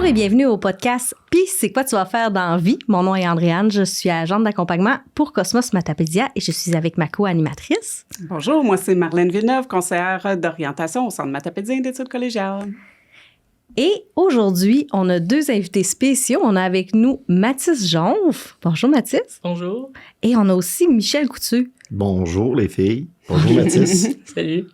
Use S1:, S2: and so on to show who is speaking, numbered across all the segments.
S1: Bonjour et bienvenue au podcast « Pis c'est quoi tu vas faire dans la vie ?» Mon nom est Andréane, je suis agente d'accompagnement pour Cosmos Matapédia et je suis avec ma co-animatrice.
S2: Bonjour, moi c'est Marlène Villeneuve, conseillère d'orientation au Centre matapédien d'études collégiales.
S1: Et aujourd'hui, on a deux invités spéciaux. On a avec nous Mathis Jonf. Bonjour Mathis.
S3: Bonjour.
S1: Et on a aussi Michel Coutu.
S4: Bonjour les filles. Bonjour Mathis.
S3: Salut.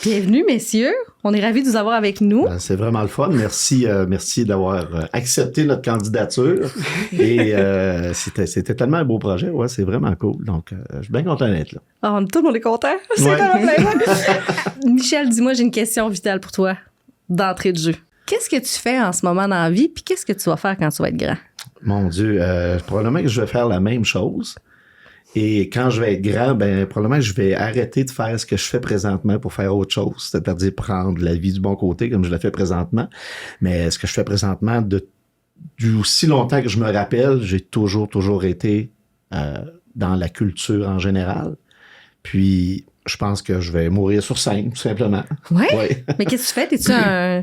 S1: Bienvenue messieurs. On est ravis de vous avoir avec nous.
S4: C'est vraiment le fun. Merci d'avoir accepté notre candidature. Et c'était tellement un beau projet. Ouais, c'est vraiment cool. Donc, je suis bien content d'être là.
S1: Oh, tout le monde est content. C'est tellement plein. Michel, dis-moi, j'ai une question vitale pour toi d'entrée de jeu. Qu'est-ce que tu fais en ce moment dans la vie, puis qu'est-ce que tu vas faire quand tu vas être grand?
S4: Mon Dieu, probablement que je vais faire la même chose. Et quand je vais être grand, probablement que je vais arrêter de faire ce que je fais présentement pour faire autre chose, c'est-à-dire prendre la vie du bon côté comme je la fais présentement. Mais ce que je fais présentement, du aussi longtemps que je me rappelle, j'ai toujours été dans la culture en général. Puis, je pense que je vais mourir sur scène, tout simplement.
S1: Oui?
S4: Ouais.
S1: Mais qu'est-ce que tu fais? T'es-tu un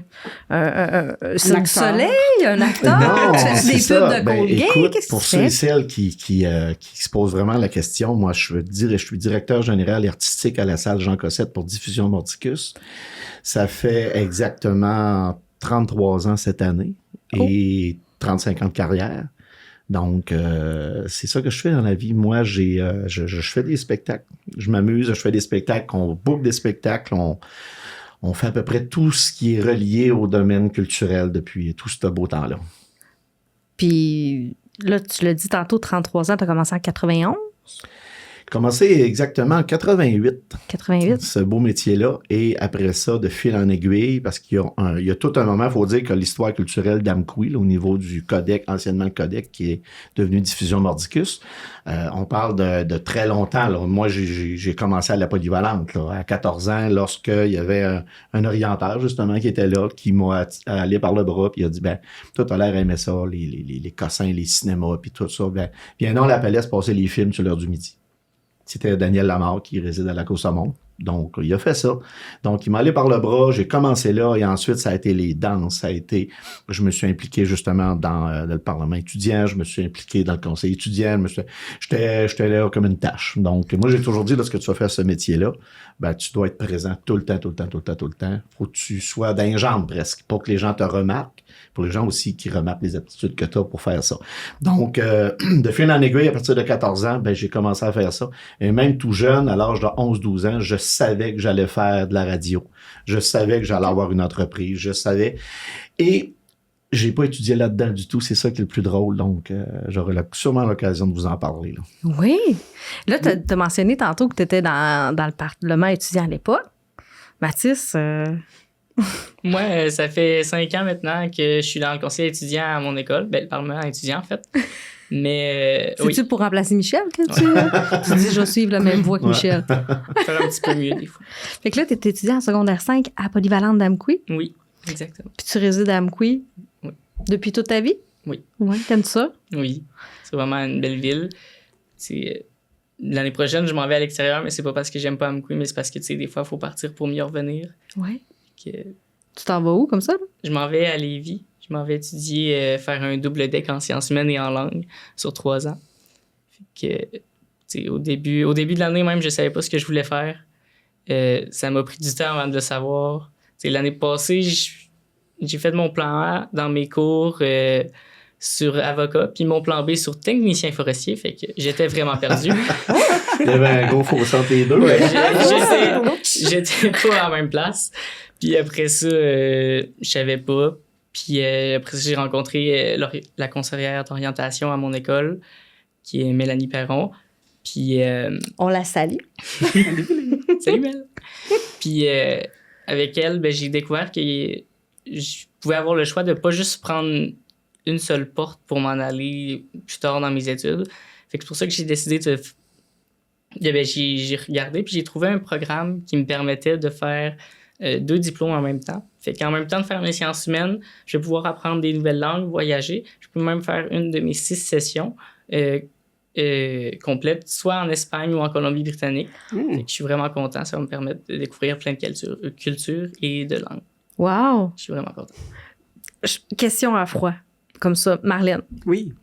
S1: soleil, un acteur?
S4: Non,
S1: tu fais des pubs de Colgate?
S4: Écoute,
S1: qu'est-ce
S4: pour
S1: que tu
S4: ceux
S1: fais?
S4: et celles qui se posent vraiment la question, moi, je suis directeur général et artistique à la salle Jean Cossette pour Diffusion Mordicus. Ça fait exactement 33 ans cette année et 35 ans de carrière. Donc, c'est ça que je fais dans la vie. Moi, je fais des spectacles. Je m'amuse, je fais des spectacles, on book des spectacles, on fait à peu près tout ce qui est relié au domaine culturel depuis tout ce beau temps-là.
S1: Puis là, tu l'as dit tantôt, 33 ans, tu as commencé en 91?
S4: Commencé exactement en 88.
S1: 88.
S4: Ce beau métier-là. Et après ça, de fil en aiguille, parce qu'il y a tout un moment, il faut dire que l'histoire culturelle d'Amqui, au niveau du Codec, anciennement le Codec, qui est devenu Diffusion Mordicus, on parle de très longtemps. Là. Moi, j'ai commencé à la polyvalente, là, à 14 ans, lorsqu'il y avait un orienteur, justement, qui était là, qui m'a allé par le bras, puis il a dit, toi, t'as l'air aimé ça, les cossins, les cinémas, puis tout ça. Viens donc, la palette, passer les films sur l'heure du midi. C'était Daniel Lamarre qui réside à la Côte-Saumon. Donc, il a fait ça. Donc, il m'a allé par le bras. J'ai commencé là et ensuite, ça a été les danses. Je me suis impliqué justement dans le Parlement étudiant. Je me suis impliqué dans le conseil étudiant. J'étais là comme une tâche. Donc, moi, j'ai toujours dit, lorsque tu vas faire ce métier-là, tu dois être présent tout le temps. Faut que tu sois d'un genre presque, pour que les gens te remarquent. Pour les gens aussi qui remarquent les aptitudes que tu as pour faire ça. Donc, de fil en aiguille, à partir de 14 ans, j'ai commencé à faire ça. Et même tout jeune, à l'âge de 11-12 ans, je savais que j'allais faire de la radio. Je savais que j'allais avoir une entreprise. Je savais. Et j'ai pas étudié là-dedans du tout. C'est ça qui est le plus drôle. Donc, j'aurai sûrement l'occasion de vous en parler. Là.
S1: Oui. Là, tu as mentionné tantôt que tu étais dans le Parlement étudiant à l'époque. Mathis...
S3: Moi, ça fait 5 ans maintenant que je suis dans le conseil étudiant à mon école. Le Parlement étudiant, en fait. Mais
S1: C'est-tu
S3: oui.
S1: pour remplacer Michel que tu dis « Je vais suivre la même voie que Michel ».
S3: Faire un petit peu mieux, des fois.
S1: Fait que là, tu es étudiant en secondaire 5 à Polyvalente d'Amqui.
S3: Oui, exactement.
S1: Puis tu résides à Amqui
S3: Oui.
S1: Depuis toute ta vie?
S3: Oui.
S1: Oui, t'aimes ça?
S3: Oui, c'est vraiment une belle ville. L'année prochaine, je m'en vais à l'extérieur, mais c'est pas parce que j'aime pas Amqui, mais c'est parce que, des fois, il faut partir pour mieux revenir.
S1: Oui.
S3: Que...
S1: Tu t'en vas où, comme ça? Là?
S3: Je m'en vais à Lévis. Je m'en vais étudier, faire un double deck en sciences humaines et en langue sur 3 ans. Fait que, au début de l'année même, je savais pas ce que je voulais faire. Ça m'a pris du temps avant de le savoir. L'année passée, j'ai fait mon plan A dans mes cours sur avocat, puis mon plan B sur technicien forestier. Fait que j'étais vraiment perdu.
S4: Il y avait un gros fossé entre les deux.
S3: Ouais, j'étais pas à la même place. Puis après ça, je savais pas. Puis après ça, j'ai rencontré la conseillère d'orientation à mon école, qui est Mélanie Perron. Puis...
S1: On la salue.
S3: Salut, Mel! Puis avec elle, j'ai découvert que je pouvais avoir le choix de pas juste prendre une seule porte pour m'en aller plus tard dans mes études. Fait que c'est pour ça que j'ai décidé de... j'ai regardé, puis j'ai trouvé un programme qui me permettait de faire 2 diplômes en même temps. Fait qu'en même temps de faire mes sciences humaines, je vais pouvoir apprendre des nouvelles langues, voyager. Je peux même faire une de mes 6 sessions complètes, soit en Espagne ou en Colombie-Britannique. Fait que je suis vraiment content. Ça va me permettre de découvrir plein de cultures et de langues.
S1: Wow!
S3: Je suis vraiment content.
S1: Question à froid, comme ça. Marlène,
S2: Oui.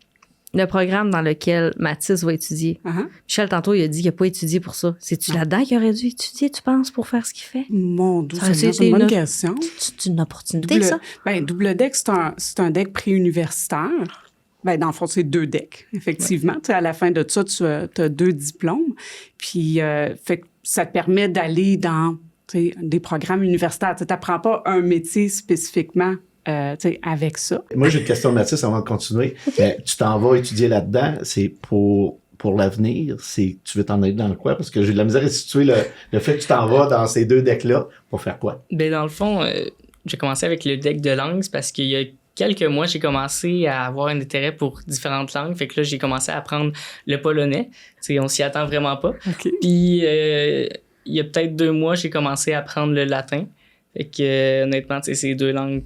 S1: le programme dans lequel Mathis va étudier.
S2: Uh-huh.
S1: Michel, tantôt, il a dit qu'il n'a pas étudié pour ça. C'est-tu là-dedans qu'il aurait dû étudier, tu penses, pour faire ce qu'il fait?
S2: Mon Dieu,
S1: Ça aurait
S2: c'est
S1: été
S2: une bonne
S1: une-
S2: question.
S1: C'est une opportunité, ça?
S2: Double deck, c'est un deck préuniversitaire. Ben, dans le fond, c'est 2 decks, effectivement. Tu sais, à la fin de ça, tu as 2 diplômes. Puis, fait que ça te permet d'aller dans tu sais, des programmes universitaires. Tu n'apprends pas un métier spécifiquement tu sais, avec ça.
S4: Moi, j'ai une question de Mathis avant de continuer. Mais tu t'en vas étudier là-dedans, c'est pour l'avenir, tu veux t'en aller dans le quoi? Parce que j'ai de la misère à situer le fait que tu t'en vas dans ces 2 decks-là pour faire quoi?
S3: Ben, dans le fond, j'ai commencé avec le deck de langues parce qu'il y a quelques mois, j'ai commencé à avoir un intérêt pour différentes langues. Fait que là, j'ai commencé à apprendre le polonais. T'sais, on s'y attend vraiment pas.
S2: OK.
S3: Puis, il y a peut-être 2 mois, j'ai commencé à apprendre le latin. Fait que, honnêtement, c'est 2 langues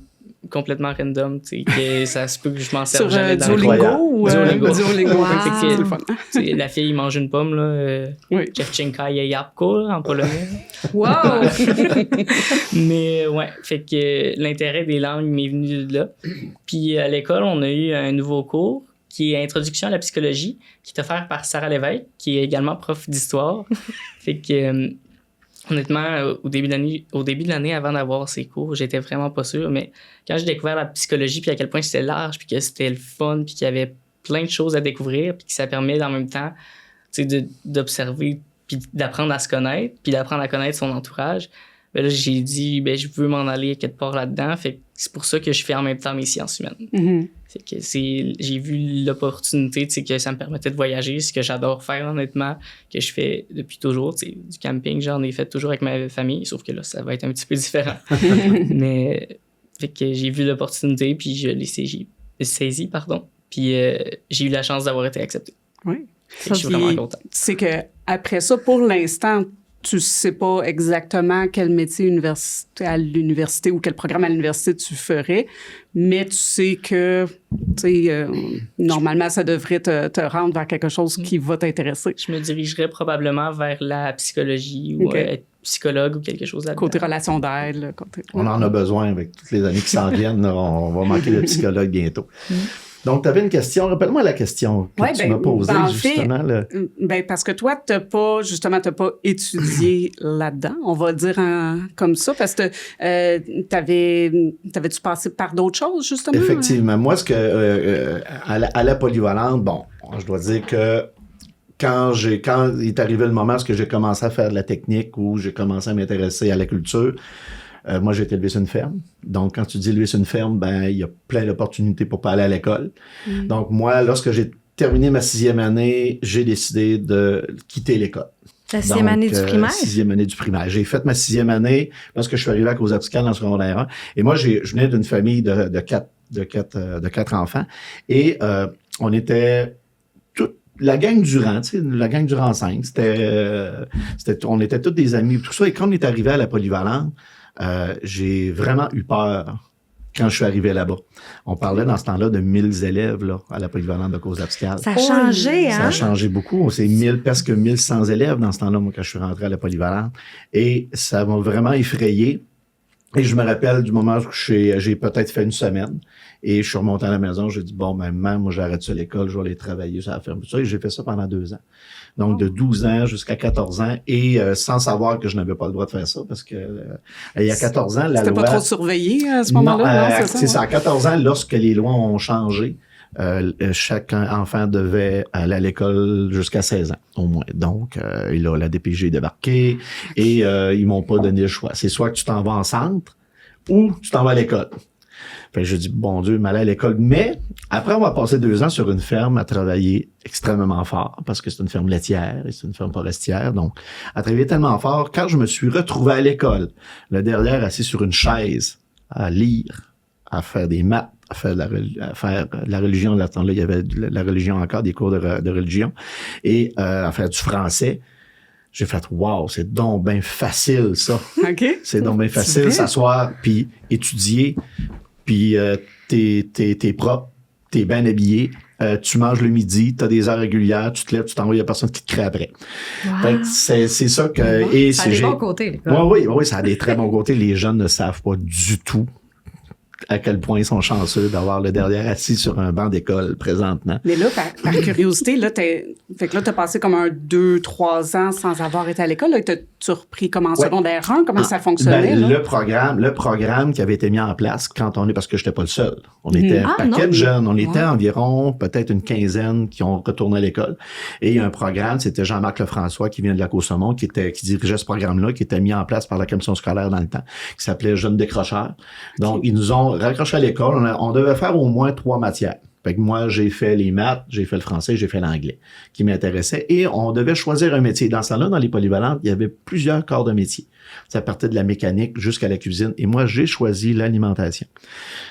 S3: complètement random. Que ça se peut que je m'en serve
S2: Sur
S3: jamais dans
S2: Duolingo
S4: incroyable.
S2: ou
S3: Duolingo.
S2: Duolingo.
S1: Wow.
S2: Fait que c'est le fun.
S3: T'sais, la fille mange une pomme, là.
S2: Oui.
S3: Dziewczynka je jabłko, là, en polonais.
S1: Wow!
S3: Mais ouais, fait que l'intérêt des langues m'est venu de là. Puis à l'école, on a eu un nouveau cours qui est Introduction à la psychologie, qui est offert par Sarah Lévesque, qui est également prof d'histoire. Fait que honnêtement, au début de l'année, avant d'avoir ces cours, j'étais vraiment pas sûr. Mais quand j'ai découvert la psychologie, puis à quel point c'était large, puis que c'était le fun, puis qu'il y avait plein de choses à découvrir, puis que ça permet en même temps d'observer, puis d'apprendre à se connaître, puis d'apprendre à connaître son entourage. Ben là, j'ai dit, je veux m'en aller quelque part là-dedans. Fait que c'est pour ça que je fais en même temps mes sciences humaines.
S2: Mhm.
S3: Fait que j'ai vu l'opportunité, que ça me permettait de voyager, ce que j'adore faire, honnêtement, que je fais depuis toujours. Du camping, j'en ai fait toujours avec ma famille, sauf que là, ça va être un petit peu différent. Mais, fait que j'ai vu l'opportunité, puis je l'ai saisi, puis j'ai eu la chance d'avoir été accepté.
S2: Oui.
S3: Fait que je suis vraiment
S2: Puis,
S3: content.
S2: c'est que après ça, pour l'instant, tu sais pas exactement quel métier à l'université ou quel programme à l'université tu ferais, mais tu sais que, normalement, ça devrait te rendre vers quelque chose qui va t'intéresser.
S3: Je me dirigerais probablement vers la psychologie ou
S2: OK.
S3: être psychologue ou quelque chose là-dedans.
S2: Côté relation d'aide, là,
S4: On en a besoin avec toutes les années qui s'en viennent. Là, on va manquer de psychologue bientôt. Donc, tu avais une question. Rappelle-moi la question que
S2: Ouais,
S4: tu m'as posée,
S2: en fait,
S4: justement.
S2: parce que toi, t'as pas étudié là-dedans, on va dire comme ça, parce que t'avais-tu passé par d'autres choses, justement?
S4: Effectivement. Moi, à la polyvalente, bon, je dois dire que quand il est arrivé le moment où j'ai commencé à faire de la technique, où j'ai commencé à m'intéresser à la culture, moi, j'ai été élevé sur une ferme. Donc, quand tu dis élevé sur une ferme, il y a plein d'opportunités pour pas aller à l'école. Donc, moi, lorsque j'ai terminé ma 6e année, j'ai décidé de quitter l'école.
S1: La 6e année du primaire?
S4: 6e année du primaire. J'ai fait ma 6e année parce que je suis arrivé à Causa-Piscale dans le secondaire 1. Et moi, je venais d'une famille de quatre enfants. Et on était toute la gang Durand, tu sais, la gang Durand 5. On était tous des amis, tout ça. Et quand on est arrivé à la polyvalente, j'ai vraiment eu peur quand je suis arrivé là-bas. On parlait dans ce temps-là de 1000 élèves là, à la polyvalente de Causa-Piscale.
S1: Ça a changé, hein?
S4: Ça a changé beaucoup. C'est presque 1100 élèves dans ce temps-là, moi, quand je suis rentré à la polyvalente. Et ça m'a vraiment effrayé. Et je me rappelle du moment où j'ai peut-être fait une semaine. Et je suis remonté à la maison, j'ai dit, maman, moi, j'arrête ça à l'école, je vais aller travailler sur la ferme. Et j'ai fait ça pendant 2 ans. Donc, de 12 ans jusqu'à 14 ans, et sans savoir que je n'avais pas le droit de faire ça, parce que il y a 14 ans, la loi...
S2: C'était pas trop surveillé à ce moment-là? Non,
S4: c'est ça. À 14 ans, lorsque les lois ont changé, chaque enfant devait aller à l'école jusqu'à 16 ans, au moins. Donc, là, la DPG est débarquée, et ils m'ont pas donné le choix. C'est soit que tu t'en vas en centre, ou tu t'en vas à l'école. Fait que je dis, bon Dieu, m'aller à l'école. Mais après, on va passer 2 ans sur une ferme à travailler extrêmement fort, parce que c'est une ferme laitière et c'est une ferme forestière. Donc, à travailler tellement fort, quand je me suis retrouvé à l'école, le derrière assis sur une chaise, à lire, à faire des maths, à faire de la religion. Là, il y avait de la religion encore, des cours de religion, et à faire du français. J'ai fait, wow, c'est donc bien facile, ça.
S2: OK.
S4: C'est donc bien facile, s'asseoir, puis étudier, puis t'es propre, t'es bien habillé, tu manges le midi, t'as des heures régulières, tu te lèves, tu t'envoies, il y a personne qui te crée après.
S1: Wow.
S4: Fait que c'est ça que... Et
S1: Ça a des bons côtés, l'école.
S4: Oui, ça a des très bons côtés. Les jeunes ne savent pas du tout à quel point ils sont chanceux d'avoir le derrière assis sur un banc d'école présentement.
S2: Mais là, par curiosité, là, t'as passé comme 2-3 ans sans avoir été à l'école. Là, t'as-tu repris comme en secondaire 1? Comment ça fonctionnait?
S4: Ben, le programme qui avait été mis en place quand on est, parce que j'étais pas le seul. On était un paquet de jeunes. On était environ peut-être une quinzaine qui ont retourné à l'école. Et il y a un programme, c'était Jean-Marc Lefrançois qui vient de Lac-Saumon, qui dirigeait ce programme-là, qui était mis en place par la commission scolaire dans le temps, qui s'appelait Jeunes décrocheurs. Donc, ils nous ont raccroché à l'école. On devait faire au moins 3 matières. Fait que moi, j'ai fait les maths, j'ai fait le français, j'ai fait l'anglais, qui m'intéressait. Et on devait choisir un métier. Dans ce temps-là, dans les polyvalentes, il y avait plusieurs corps de métier. Ça partait de la mécanique jusqu'à la cuisine. Et moi, j'ai choisi l'alimentation.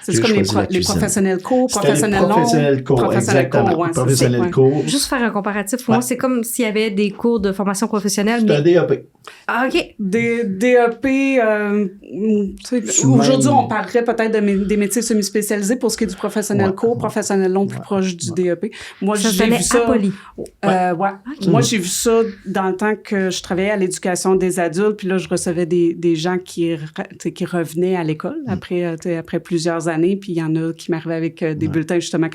S2: C'est comme les professionnels cours, professionnels longs.
S4: Professionnels cours, exactement.
S2: Ouais,
S4: professionnels cours.
S1: Juste faire un comparatif. Pour moi, c'est comme s'il y avait des cours de formation professionnelle.
S4: C'est un DEP.
S1: Ah, OK.
S2: DEP, aujourd'hui, on parlerait peut-être des métiers semi-spécialisés pour ce qui est du professionnel court, professionnel long, plus proche du DEP. Moi,
S1: ça
S2: j'ai vu ça.
S1: Apolli.
S2: Okay. Moi, j'ai vu ça dans le temps que je travaillais à l'éducation des adultes, puis là, je recevais des gens qui revenaient à l'école après plusieurs années, puis il y en a qui m'arrivaient avec des bulletins justement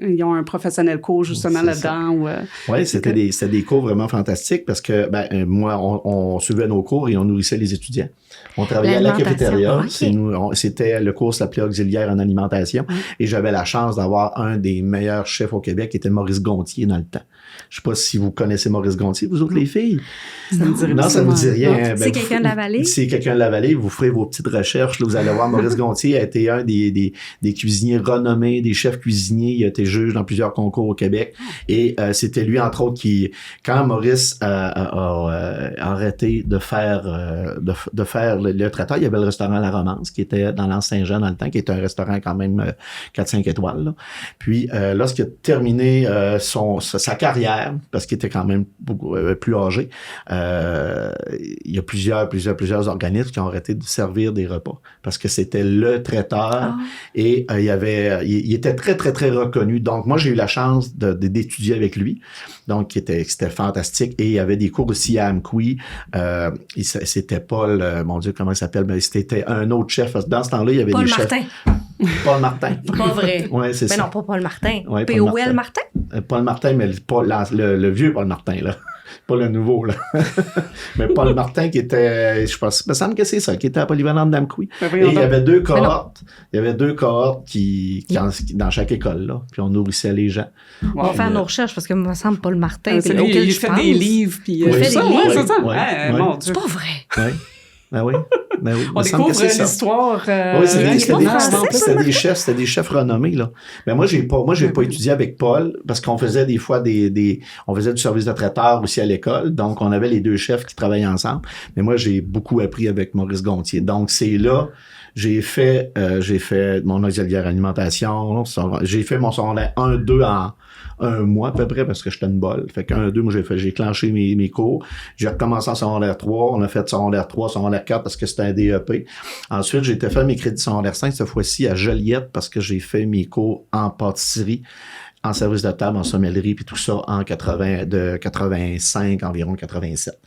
S2: ils ont un professionnel court justement là-dedans.
S4: Oui, c'était des cours vraiment fantastiques parce que moi, on suivait nos cours et on nourrissait les étudiants. On travaillait à la cafétéria. C'était le cours s'appelait auxiliaire en alimentation et j'avais la chance d'avoir un des meilleurs chefs au Québec qui était Maurice Gontier dans le temps. Je sais pas si vous connaissez Maurice Gontier, vous autres les filles. Ça ne vous dit rien.
S1: C'est quelqu'un de la vallée?
S4: C'est quelqu'un de la vallée. Vous ferez vos petites recherches. Là, vous allez voir, Maurice Gontier a été un des cuisiniers renommés, des chefs cuisiniers. Il a été juge dans plusieurs concours au Québec. Et c'était lui, entre autres, quand Maurice a arrêté de faire le traiteur, il y avait le restaurant La Romance, qui était dans l'Anse Saint-Jean dans le temps, qui était un restaurant quand même 4-5 étoiles. Là. Puis, lorsqu'il a terminé sa carrière, parce qu'il était quand même beaucoup plus âgé, il y a plusieurs organismes qui ont arrêté de servir des repas parce que c'était le traiteur et il était très, très, très reconnu. Donc, moi, j'ai eu la chance d'étudier avec lui. Donc, c'était fantastique. Et il y avait des cours aussi à Amqui. C'était Paul, mon Dieu, comment il s'appelle? Mais c'était un autre chef. Dans ce temps-là, il y avait des chefs. Paul Martin.
S1: Pas vrai.
S4: Ouais, c'est ça.
S1: Mais non, pas Paul Martin.
S4: Ouais,
S1: P.O.L. Martin?
S4: Paul Martin, mais le vieux Paul Martin, là. Pas le nouveau, là. Mais Paul Martin qui était, je pense, il me semble que c'est ça, qui était à Polyvalente d'Amqui. Et il y avait 2 cohortes. Il y avait 2 cohortes dans chaque école, là. Puis on nourrissait les gens.
S1: On va faire nos recherches parce que il me semble Paul Martin,
S2: c'est auquel il fait des livres. Puis
S1: il fait des livres.
S2: C'est ça. Mon Dieu.
S1: C'est pas vrai.
S4: Oui. Ben oui.
S2: On découvre l'histoire.
S4: Oui, c'était des chefs renommés, là. Mais moi, j'ai pas étudié avec Paul parce qu'on faisait des fois on faisait du service de traiteur aussi à l'école. Donc, on avait les 2 chefs qui travaillaient ensemble. Mais moi, j'ai beaucoup appris avec Maurice Gontier. Donc, c'est là, j'ai fait mon auxiliaire alimentation. J'ai fait mon secondaire 1-2 en 1 mois à peu près parce que j'étais une bolle. Fait qu'1-2, moi, j'ai clenché mes cours. J'ai recommencé en secondaire 3. On a fait secondaire 3, secondaire 4 parce que c'était un DEP. Ensuite, j'ai été faire mes crédits secondaire 5 cette fois-ci à Joliette parce que j'ai fait mes cours en pâtisserie, en service de table, en sommellerie, puis tout ça de 85 environ 87.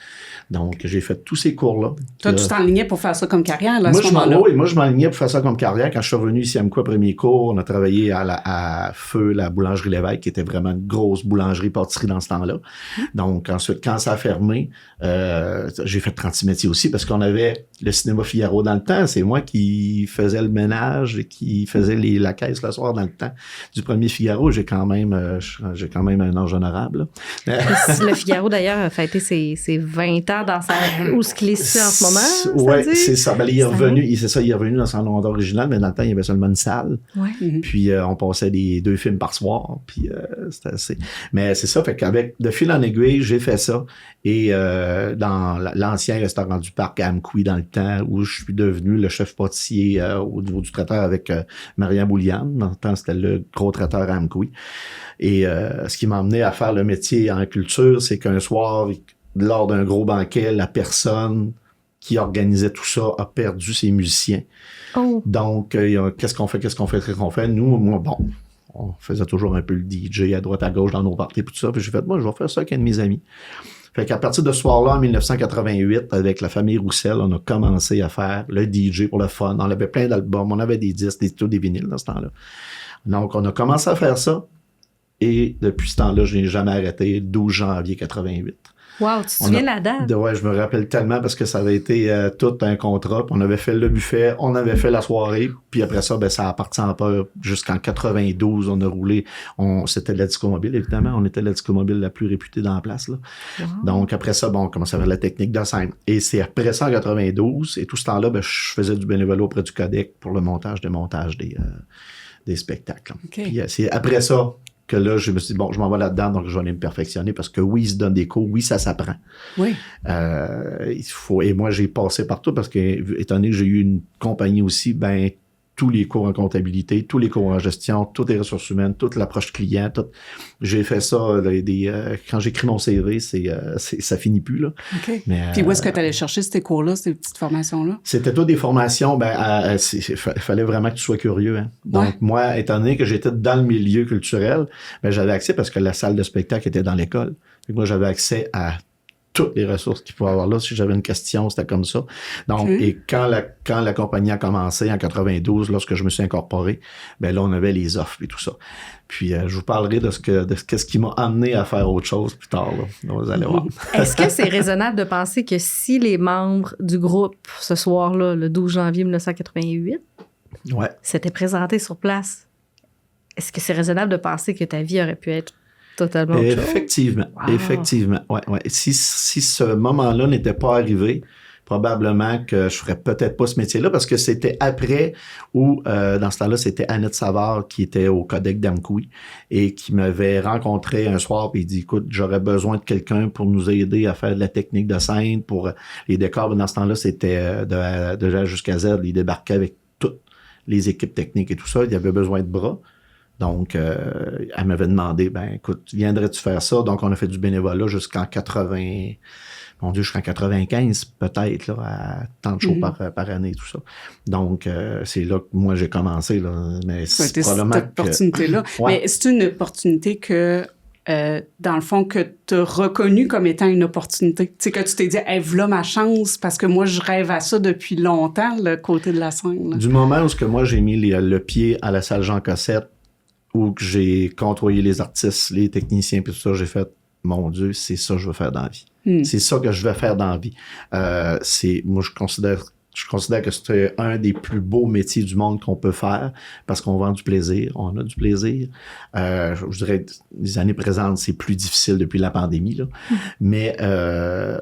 S4: Donc, j'ai fait tous ces cours-là.
S2: Toi, tu t'enlignais pour faire ça comme carrière, là, à
S4: moi,
S2: ce moment-là?
S4: Oui, moi, je m'enlignais pour faire ça comme carrière. Quand je suis revenu ici à Amqui après mes cours, on a travaillé à Feu, la boulangerie Lévesque, qui était vraiment une grosse boulangerie-pâtisserie dans ce temps-là. Donc, ensuite, quand ça a fermé, j'ai fait 36 métiers aussi parce qu'on avait le cinéma Figaro dans le temps. C'est moi qui faisais le ménage et qui faisais la caisse le soir dans le temps du premier Figaro. J'ai quand même un âge honorable.
S1: Le Figaro, d'ailleurs, a fêté ses 20 ans dans où est-ce qu'il est situé en ce moment?
S4: Oui, c'est ça. Ben, il est revenu dans son nom original, mais dans le temps, il y avait seulement une salle.
S1: Ouais.
S4: Puis on passait 2 films par soir. Puis c'était assez. Mais c'est ça, fait qu'avec de fil en aiguille, j'ai fait ça. Et dans l'ancien restaurant du Parc à Amqui, dans le temps où je suis devenu le chef pâtissier au niveau du traiteur avec Marianne Bouliane. Dans le temps, c'était le gros traiteur à Amqui. Et ce qui m'a amené à faire le métier en culture, c'est qu'un soir, lors d'un gros banquet, la personne qui organisait tout ça a perdu ses musiciens.
S1: Oh.
S4: Donc, qu'est-ce qu'on fait? Nous, on faisait toujours un peu le DJ à droite à gauche dans nos parties et tout ça. Puis j'ai fait, moi, je vais faire ça avec un de mes amis. Fait qu'à partir de ce soir-là, en 1988, avec la famille Roussel, on a commencé à faire le DJ pour le fun. On avait plein d'albums, on avait des disques, des vinyles dans ce temps-là. Donc, on a commencé à faire ça. Et depuis ce temps-là, je n'ai jamais arrêté, 12 janvier 88.
S1: Wow, tu te souviens de la date?
S4: Ouais, je me rappelle tellement parce que ça avait été tout un contrat. Puis on avait fait le buffet, on avait fait la soirée. Puis après ça, ben, ça a parti en peur jusqu'en 92. On a roulé. C'était la Disco Mobile, évidemment. On était la Disco Mobile la plus réputée dans la place. Là. Wow. Donc après ça, bon, on commençait à faire la technique de scène. Et c'est après ça, en 92. Et tout ce temps-là, ben, je faisais du bénévolat auprès du Codec pour le démontage des spectacles. Okay. Puis c'est après ça que là, je me suis dit, bon, je m'en vais là-dedans, donc je vais aller me perfectionner parce que oui, il se donne des cours, oui, ça s'apprend.
S2: Oui.
S4: Et moi, j'ai passé partout parce que, étant donné que j'ai eu une compagnie aussi, ben, tous les cours en comptabilité, tous les cours en gestion, toutes les ressources humaines, toute l'approche client, tout. J'ai fait ça, quand j'écris mon CV, ça finit plus, là.
S2: OK. Puis où est-ce que tu allais chercher ces cours-là, ces petites formations-là?
S4: C'était toutes des formations, fallait vraiment que tu sois curieux, hein. Donc, moi, étant donné que j'étais dans le milieu culturel, ben, j'avais accès parce que la salle de spectacle était dans l'école. Fait que moi, j'avais accès à toutes les ressources qu'il pouvait avoir là. Si j'avais une question, c'était comme ça. Donc, et quand la compagnie a commencé en 92, lorsque je me suis incorporé, ben là, on avait les offres et tout ça. Puis, je vous parlerai de ce qui m'a amené à faire autre chose plus tard, là. Donc, vous allez voir.
S1: Est-ce que c'est raisonnable de penser que si les membres du groupe, ce soir-là, le 12 janvier 1988, s'étaient présentés sur place, est-ce que c'est raisonnable de penser que ta vie aurait pu être totalement autre chose?
S4: Effectivement. Ouais. Si ce moment-là n'était pas arrivé, probablement que je ferais peut-être pas ce métier-là parce que c'était après où, dans ce temps-là, c'était Annette Savard qui était au Codec d'Amqui et qui m'avait rencontré un soir et il dit, écoute, j'aurais besoin de quelqu'un pour nous aider à faire de la technique de scène, pour les décors. Dans ce temps-là, c'était de A jusqu'à Z. Il débarquait avec toutes les équipes techniques et tout ça. Il y avait besoin de bras. Donc, elle m'avait demandé, ben, écoute, viendrais-tu faire ça? Donc, on a fait du bénévolat jusqu'en 95, peut-être, là, à tant de shows par année, tout ça. Donc, c'est là que moi, j'ai commencé, là. Mais c'est probablement
S2: cette opportunité-là. Mais c'est une opportunité que, dans le fond, que tu as reconnu comme étant une opportunité. Tu sais, que tu t'es dit, hey, voilà ma chance, parce que moi, je rêve à ça depuis longtemps, le côté de la scène. Là.
S4: Du moment où moi, j'ai mis le pied à la salle Jean Cossette, où j'ai côtoyé les artistes, les techniciens, puis tout ça, j'ai fait, mon Dieu, c'est ça que je veux faire dans la vie. C'est ça que je vais faire dans la vie. Moi, je considère que c'est un des plus beaux métiers du monde qu'on peut faire parce qu'on vend du plaisir, on a du plaisir. Je dirais, les années présentes, c'est plus difficile depuis la pandémie, là. Mais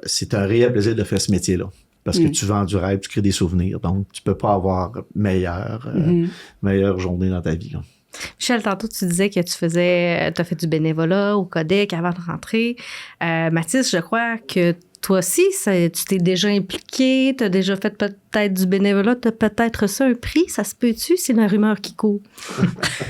S4: c'est un réel plaisir de faire ce métier-là. Parce que tu vends du rêve, tu crées des souvenirs. Donc, tu peux pas avoir meilleure journée dans ta vie, là.
S1: Michel, tantôt, tu disais que tu as fait du bénévolat au Codec avant de rentrer. Mathis, je crois que toi aussi, tu t'es déjà impliqué, tu as déjà fait peut-être du bénévolat, tu as peut-être reçu un prix, ça se peut-tu? C'est la rumeur qui court.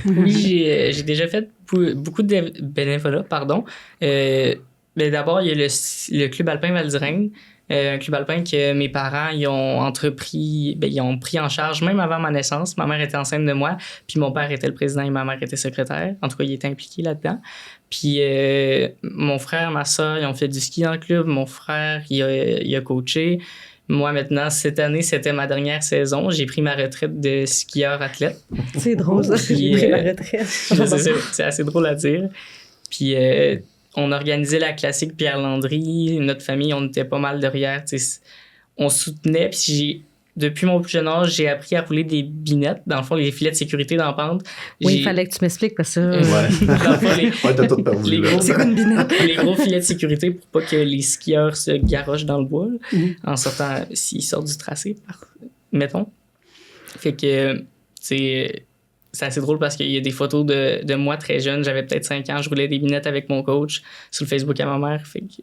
S3: Oui, j'ai déjà fait beaucoup de bénévolat, pardon. Mais d'abord, il y a le Club alpin Val-d'Irène. Un club alpin que mes parents ils ont entrepris, ils ont pris en charge même avant ma naissance. Ma mère était enceinte de moi, puis mon père était le président et ma mère était secrétaire. En tout cas, il était impliqué là-dedans. Puis mon frère, ma soeur, ils ont fait du ski dans le club. Mon frère, il a coaché. Moi, maintenant, cette année, c'était ma dernière saison. J'ai pris ma retraite de skieur athlète.
S1: C'est drôle, ça. J'ai pris ma retraite.
S3: C'est assez drôle à dire. Puis on organisait la classique Pierre Landry. Notre famille, on était pas mal derrière. On soutenait. Puis depuis mon plus jeune âge, j'ai appris à rouler des binettes. Dans le fond, les filets de sécurité dans la pente.
S1: Oui, il fallait que tu m'expliques parce que...
S4: t'as tout perdu.
S1: C'est quoi une binette?
S3: Les gros filets de sécurité pour pas que les skieurs se garochent dans le bois. En sortant, s'ils sortent du tracé, mettons. Fait que, c'est assez drôle parce qu'il y a des photos de moi très jeune. J'avais peut-être 5 ans. Je roulais des binettes avec mon coach sur le Facebook à ma mère. Fait que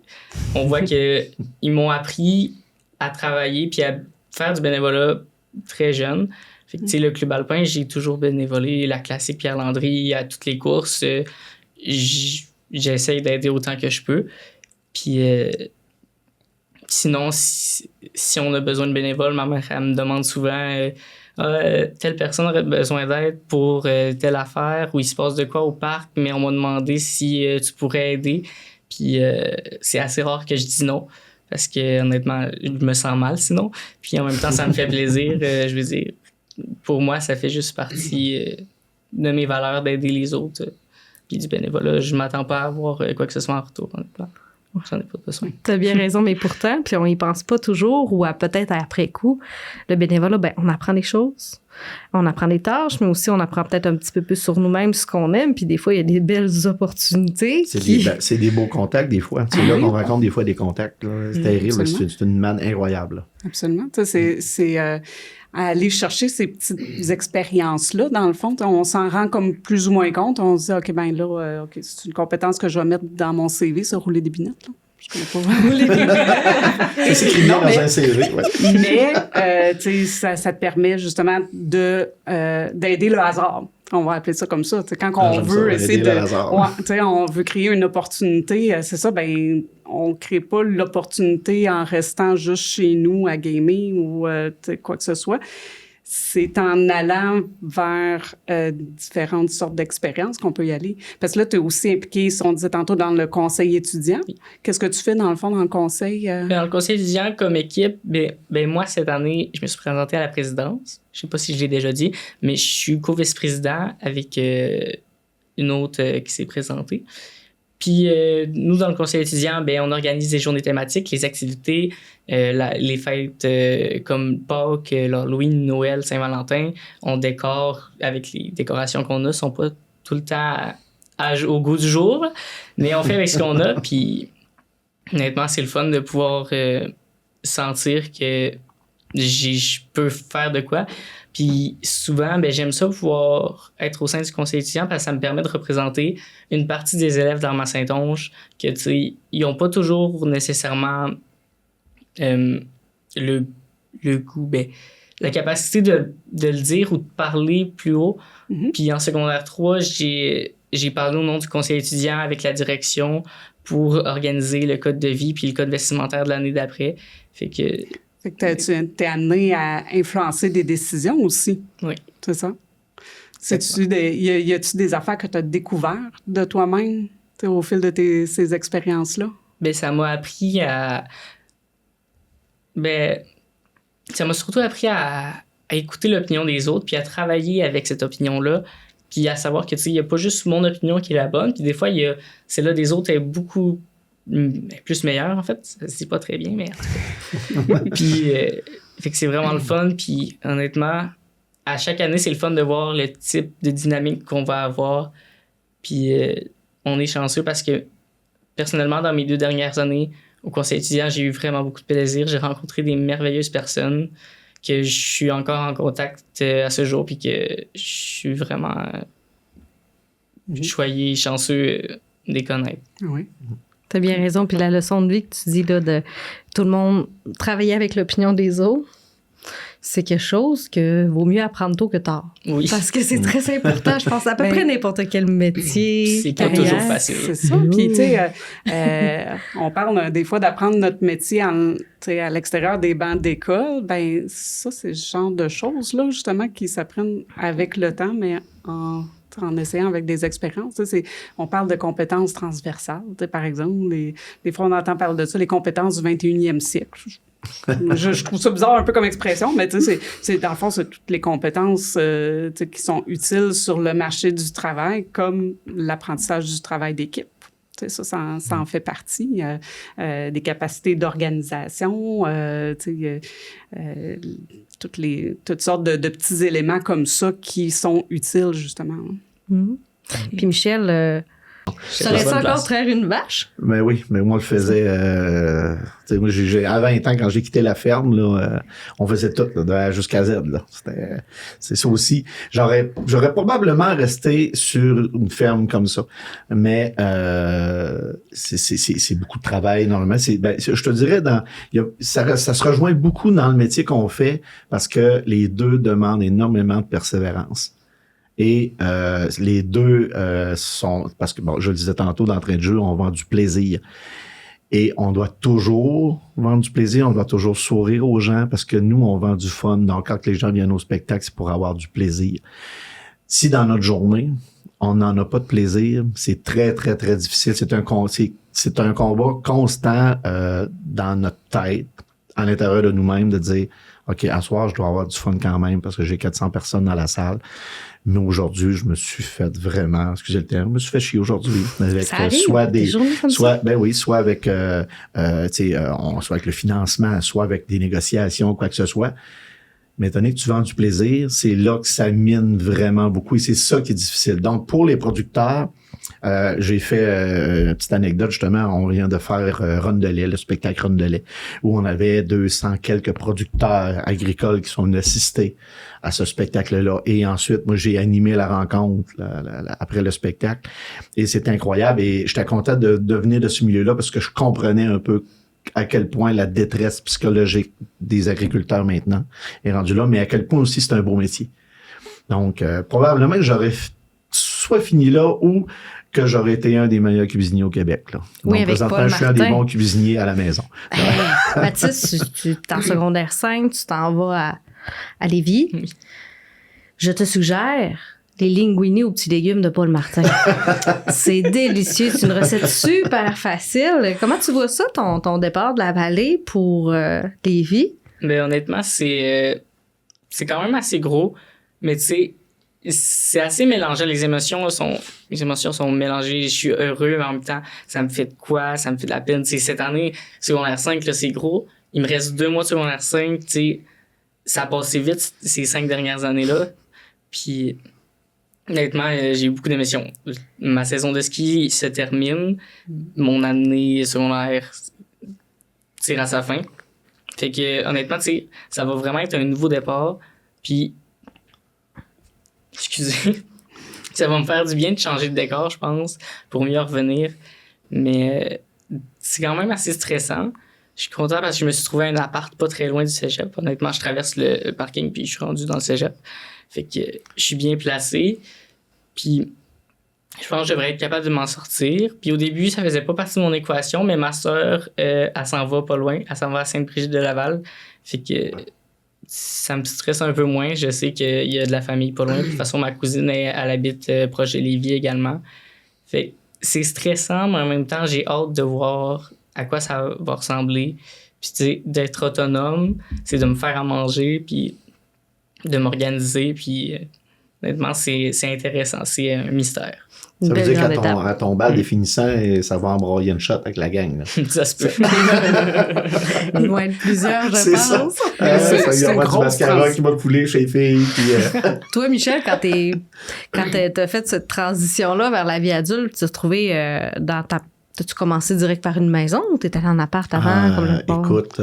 S3: on voit qu'ils m'ont appris à travailler puis à faire du bénévolat très jeune. Fait que, le club alpin, j'ai toujours bénévolé. La classique Pierre Landry, à toutes les courses. J'essaye d'aider autant que je peux. Puis sinon, si on a besoin de bénévoles, ma mère, elle me demande souvent... telle personne aurait besoin d'aide pour telle affaire ou il se passe de quoi au parc, mais on m'a demandé si tu pourrais aider. Puis c'est assez rare que je dis non. Parce que honnêtement, je me sens mal sinon. Puis en même temps, ça me fait plaisir. Je veux dire, pour moi, ça fait juste partie de mes valeurs d'aider les autres. Puis du bénévolat, je m'attends pas à avoir quoi que ce soit en retour, honnêtement. J'en ai pas besoin.
S1: T'as bien raison, mais pourtant, puis on y pense pas toujours, ou peut-être après coup, le bénévolat, on apprend des choses. On apprend des tâches, mais aussi on apprend peut-être un petit peu plus sur nous-mêmes, ce qu'on aime, puis des fois, il y a des belles opportunités.
S4: C'est des beaux contacts, des fois. C'est là qu'on rencontre des fois des contacts. Là. C'est terrible, c'est une manne incroyable. Là.
S2: Absolument. C'est aller chercher ces petites expériences-là, dans le fond. On s'en rend comme plus ou moins compte. On se dit, OK, ben là, c'est une compétence que je vais mettre dans mon CV, ça, rouler des binettes, là. Je connais pas rouler des binettes.
S4: C'est écrit dans un CV, ouais.
S2: Mais, tu sais, ça te permet justement d'aider le hasard. On va appeler ça comme ça. T'sais, quand on veut essayer on veut créer une opportunité, c'est ça, on crée pas l'opportunité en restant juste chez nous à gamer ou quoi que ce soit. C'est en allant vers différentes sortes d'expériences qu'on peut y aller. Parce que là, tu es aussi impliqué, si on disait tantôt, dans le conseil étudiant. Oui. Qu'est-ce que tu fais, dans le fond, dans le conseil?
S3: Dans le conseil étudiant, comme équipe, moi, cette année, je me suis présenté à la présidence. Je sais pas si je l'ai déjà dit, mais je suis co-vice-président avec une autre qui s'est présentée. Puis nous, dans le conseil étudiant, on organise des journées thématiques, les activités, les fêtes comme Pâques, l'Halloween, Noël, Saint-Valentin. On décore avec les décorations qu'on a, sont pas tout le temps au goût du jour, mais on fait avec ce qu'on a. Puis honnêtement, c'est le fun de pouvoir sentir que je peux faire de quoi. Puis souvent, j'aime ça pouvoir être au sein du conseil étudiant parce que ça me permet de représenter une partie des élèves dans ma Saint-Onge que, tu sais, ils n'ont pas toujours nécessairement le goût, la capacité de le dire ou de parler plus haut. Mm-hmm. Puis en secondaire 3, j'ai parlé au nom du conseil étudiant avec la direction pour organiser le code de vie puis le code vestimentaire de l'année d'après. Fait que
S2: tu es amené à influencer des décisions aussi.
S3: Oui.
S2: C'est ça? Y a-tu des affaires que tu as découvertes de toi-même au fil de ces expériences-là?
S3: Ça m'a appris à... ça m'a surtout appris à écouter l'opinion des autres puis à travailler avec cette opinion-là puis à savoir que, tu sais, il n'y a pas juste mon opinion qui est la bonne. Puis des fois, celle-là des autres est beaucoup plus meilleure, en fait. Ça se dit pas très bien, mais... Puis, fait que c'est vraiment le fun. Puis, honnêtement, à chaque année, c'est le fun de voir le type de dynamique qu'on va avoir. Puis, on est chanceux parce que, personnellement, dans mes 2 dernières années, au conseil étudiant, j'ai eu vraiment beaucoup de plaisir. J'ai rencontré des merveilleuses personnes que je suis encore en contact à ce jour, puis que je suis vraiment choyé, chanceux de les connaître.
S2: Oui.
S1: T'as bien raison. Puis la leçon de vie que tu dis, là, de tout le monde travailler avec l'opinion des autres, c'est quelque chose que vaut mieux apprendre tôt que tard.
S3: Oui.
S1: Parce que c'est très important, je pense, à peu près n'importe quel métier.
S3: C'est pas toujours facile.
S2: C'est ça. Puis, tu sais, on parle des fois d'apprendre notre métier à l'extérieur des bancs d'école. Ça, c'est ce genre de choses-là, justement, qui s'apprennent avec le temps, mais en essayant avec des expériences. On parle de compétences transversales, par exemple. Des fois, on entend parler de ça, les compétences du 21e siècle. Je trouve ça bizarre un peu comme expression, mais dans le fond, c'est toutes les compétences qui sont utiles sur le marché du travail, comme l'apprentissage du travail d'équipe. Ça en fait partie. Des capacités d'organisation, toutes sortes de petits éléments comme ça qui sont utiles, justement.
S1: Mm-hmm. Puis Michel, saurais-tu encore traire une vache?
S4: Mais oui, mais moi, on le faisais... moi, à 20 ans, quand j'ai quitté la ferme, là, on faisait tout, là, de A jusqu'à Z. Là. C'est ça aussi. J'aurais probablement resté sur une ferme comme ça. Mais c'est beaucoup de travail, normalement. Je te dirais, ça se rejoint beaucoup dans le métier qu'on fait parce que les deux demandent énormément de persévérance. Et les deux sont... Parce que, je le disais tantôt, d'entrée de jeu, on vend du plaisir. Et on doit toujours vendre du plaisir, on doit toujours sourire aux gens parce que nous, on vend du fun. Donc, quand les gens viennent au spectacle, c'est pour avoir du plaisir. Si dans notre journée, on n'en a pas de plaisir, c'est très, très, très difficile. c'est un combat constant dans notre tête, à l'intérieur de nous-mêmes, de dire OK, à soir, je dois avoir du fun quand même parce que j'ai 400 personnes dans la salle. Mais aujourd'hui, je me suis fait vraiment, excusez le terme, je me suis fait chier aujourd'hui. Avec,
S1: ça arrive,
S4: soit
S1: des journées comme ça.
S4: ben oui, soit avec, soit avec le financement, soit avec des négociations, quoi que ce soit. Mais étant donné que tu vends du plaisir, c'est là que ça mine vraiment beaucoup et c'est ça qui est difficile. Donc, pour les producteurs, j'ai fait une petite anecdote, justement, on vient de faire Rondelet, le spectacle Rondelet, où on avait 200 quelques producteurs agricoles qui sont assistés à ce spectacle-là. Et ensuite, moi, j'ai animé la rencontre après le spectacle. Et c'est incroyable. Et j'étais content de venir de ce milieu-là parce que je comprenais un peu à quel point la détresse psychologique des agriculteurs maintenant est rendue là, mais à quel point aussi c'est un beau métier. Donc, probablement que j'aurais soit fini là ou que j'aurais été un des meilleurs cuisiniers au Québec. Là.
S1: Oui,
S4: donc,
S1: avec
S4: présentement,
S1: Paul
S4: je suis un des
S1: Martin.
S4: bons cuisiniers à la maison.
S1: Mathis, tu es en secondaire 5, tu t'en vas à Lévis.
S3: Oui.
S1: Je te suggère les linguini aux petits légumes de Paul Martin. C'est délicieux. C'est une recette super facile. Comment tu vois ça, ton départ de la vallée pour Lévis?
S3: Mais honnêtement, c'est quand même assez gros. Mais tu sais, c'est assez mélangé. Les émotions sont mélangées. Je suis heureux, mais en même temps, ça me fait de quoi? Ça me fait de la peine. Tu sais, cette année, secondaire 5, là, c'est gros. Il me reste 2 mois de secondaire 5. Tu sais, ça a passé vite ces 5 dernières années-là. Puis, honnêtement, j'ai eu beaucoup d'émotions. Ma saison de ski se termine. Mon année secondaire tire à sa fin. Fait que, honnêtement, tu sais, ça va vraiment être un nouveau départ. Puis, excusez, ça va me faire du bien de changer de décor, je pense, pour mieux revenir. Mais c'est quand même assez stressant. Je suis content parce que je me suis trouvé un appart pas très loin du cégep. Honnêtement, je traverse le parking puis je suis rendu dans le cégep. Fait que je suis bien placé. Puis, je pense que je devrais être capable de m'en sortir. Puis au début, ça faisait pas partie de mon équation, mais ma sœur, elle s'en va pas loin. Elle s'en va à Sainte-Brigitte-de-Laval. Fait que ça me stresse un peu moins. Je sais qu'il y a de la famille pas loin. De toute façon, ma cousine, elle habite proche de Lévis également. Fait que c'est stressant, mais en même temps, j'ai hâte de voir à quoi ça va ressembler. Puis, tu sais, d'être autonome, c'est de me faire à manger, puis de m'organiser. Puis, honnêtement, c'est intéressant. C'est un mystère.
S1: Une
S4: Ça veut
S1: belle
S4: dire
S1: grande
S4: qu'à
S1: étape.
S4: à ton bal définissant, ça va embroyer une shot avec la gang. Là.
S3: Ça se peut.
S1: Ils vont être plusieurs, je
S4: C'est ça.
S1: pense.
S2: C'est
S4: Il y
S2: une
S4: aura du
S2: grosse
S4: mascara
S2: trans-
S4: qui va couler chez les filles. Puis,
S1: Toi, Michel, quand t'as fait cette transition-là vers la vie adulte, tu t'es retrouvé dans ta... T'as-tu commencé direct par une maison ou t'étais allé en appart avant? comme le port?
S4: écoute,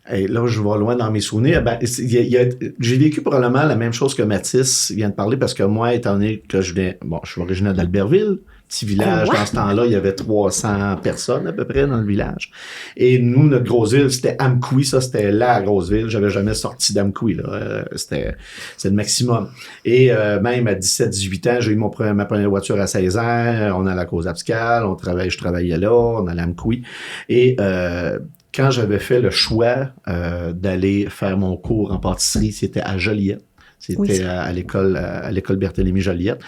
S4: hey, là, je vais loin dans mes souvenirs. Ben, j'ai vécu probablement la même chose que Mathis vient de parler parce que moi, étant donné que je suis originaire d'Albertville, petit village.
S1: Quoi?
S4: Dans ce temps-là, il y avait 300 personnes à peu près dans le village. Et nous, notre grosse ville, c'était Amqui. Ça, c'était la grosse ville. J'avais jamais sorti d'Amqui, là. C'est le maximum. Et même à 17-18 ans, j'ai eu ma première voiture à 16 ans. On allait à la cause abscale. Je travaillais là. On allait à Amqui. Et quand j'avais fait le choix d'aller faire mon cours en pâtisserie, c'était à Joliette. C'était à l'école Berthélemy Joliette.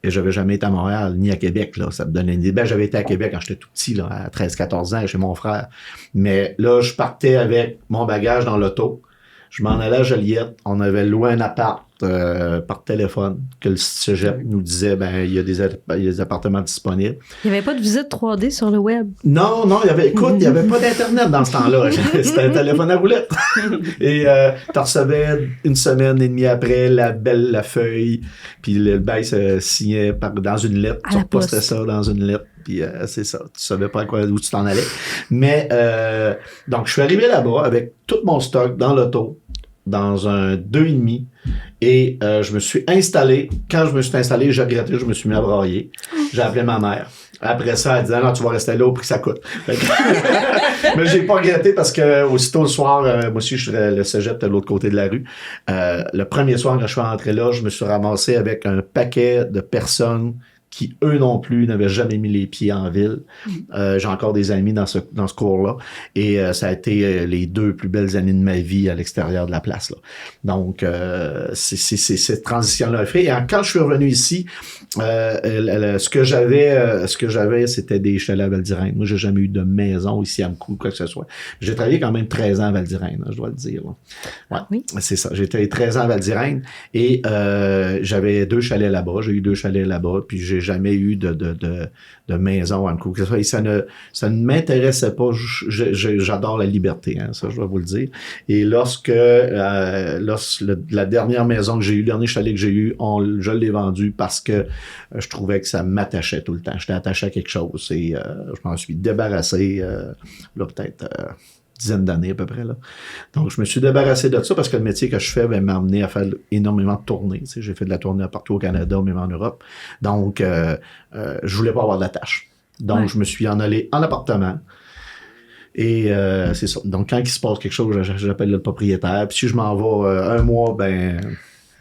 S4: Et j'avais jamais été à Montréal, ni à Québec, là. Ça me donnait une idée. Ben, j'avais été à Québec quand j'étais tout petit, là, à 13-14 ans, chez mon frère. Mais là, je partais avec mon bagage dans l'auto. Je m'en allais à Joliette. On avait loué un appart par téléphone que le cégep nous disait, ben, il y a des appartements disponibles.
S1: Il n'y avait pas de visite 3D sur le web.
S4: Non, il y avait pas d'Internet dans ce temps-là. C'était un téléphone à roulette. Et tu recevais une semaine et demie après la feuille, puis le bail se signait dans une lettre.
S1: À
S4: Tu
S1: la
S4: repostais
S1: poste.
S4: ça dans une lettre, puis c'est ça. Tu savais pas où tu t'en allais. Mais, donc, je suis arrivé là-bas avec tout mon stock dans l'auto, dans un 2,5. Et je me suis installé. Quand je me suis installé, j'ai regretté, je me suis mis à brailler. J'ai appelé ma mère. Après ça, elle disait, non, tu vas rester là au prix que ça coûte. Mais j'ai pas regretté parce que aussitôt le soir, moi aussi, le cégep de l'autre côté de la rue. Le premier soir, quand je suis rentré là, je me suis ramassé avec un paquet de personnes qui, eux non plus, n'avaient jamais mis les pieds en ville. J'ai encore des amis dans ce cours-là. Et ça a été les 2 plus belles années de ma vie à l'extérieur de la place, là. Donc, c'est cette transition-là fait. Et quand je suis revenu ici, ce que j'avais, c'était des chalets à Val-d'Irène. Moi, j'ai jamais eu de maison ici à Mcou, quoi que ce soit. J'ai travaillé quand même 13 ans à Val-d'Irène, je dois le dire. Là. Ouais,
S1: oui.
S4: C'est ça. J'ai travaillé 13 ans à Val-d'Irène et j'avais 2 chalets là-bas. J'ai eu 2 chalets là-bas, puis j'ai jamais eu de maison à Mcou. Et ça ne m'intéressait pas. J'adore la liberté, hein, ça, je dois vous le dire. Et lorsque la dernière maison que j'ai eue, le dernier chalet que j'ai eu, je l'ai vendu parce que je trouvais que ça m'attachait tout le temps. J'étais attaché à quelque chose et je m'en suis débarrassé, là, peut-être dizaine d'années à peu près. Là. Donc, je me suis débarrassé de ça parce que le métier que je fais m'a amené à faire énormément de tournées. Tu sais, j'ai fait de la tournée partout au Canada, même en Europe. Donc, je voulais pas avoir de la tâche. Donc, je me suis en allé en appartement. Et c'est ça. Donc, quand il se passe quelque chose, j'appelle le propriétaire. Puis si je m'en vais un mois,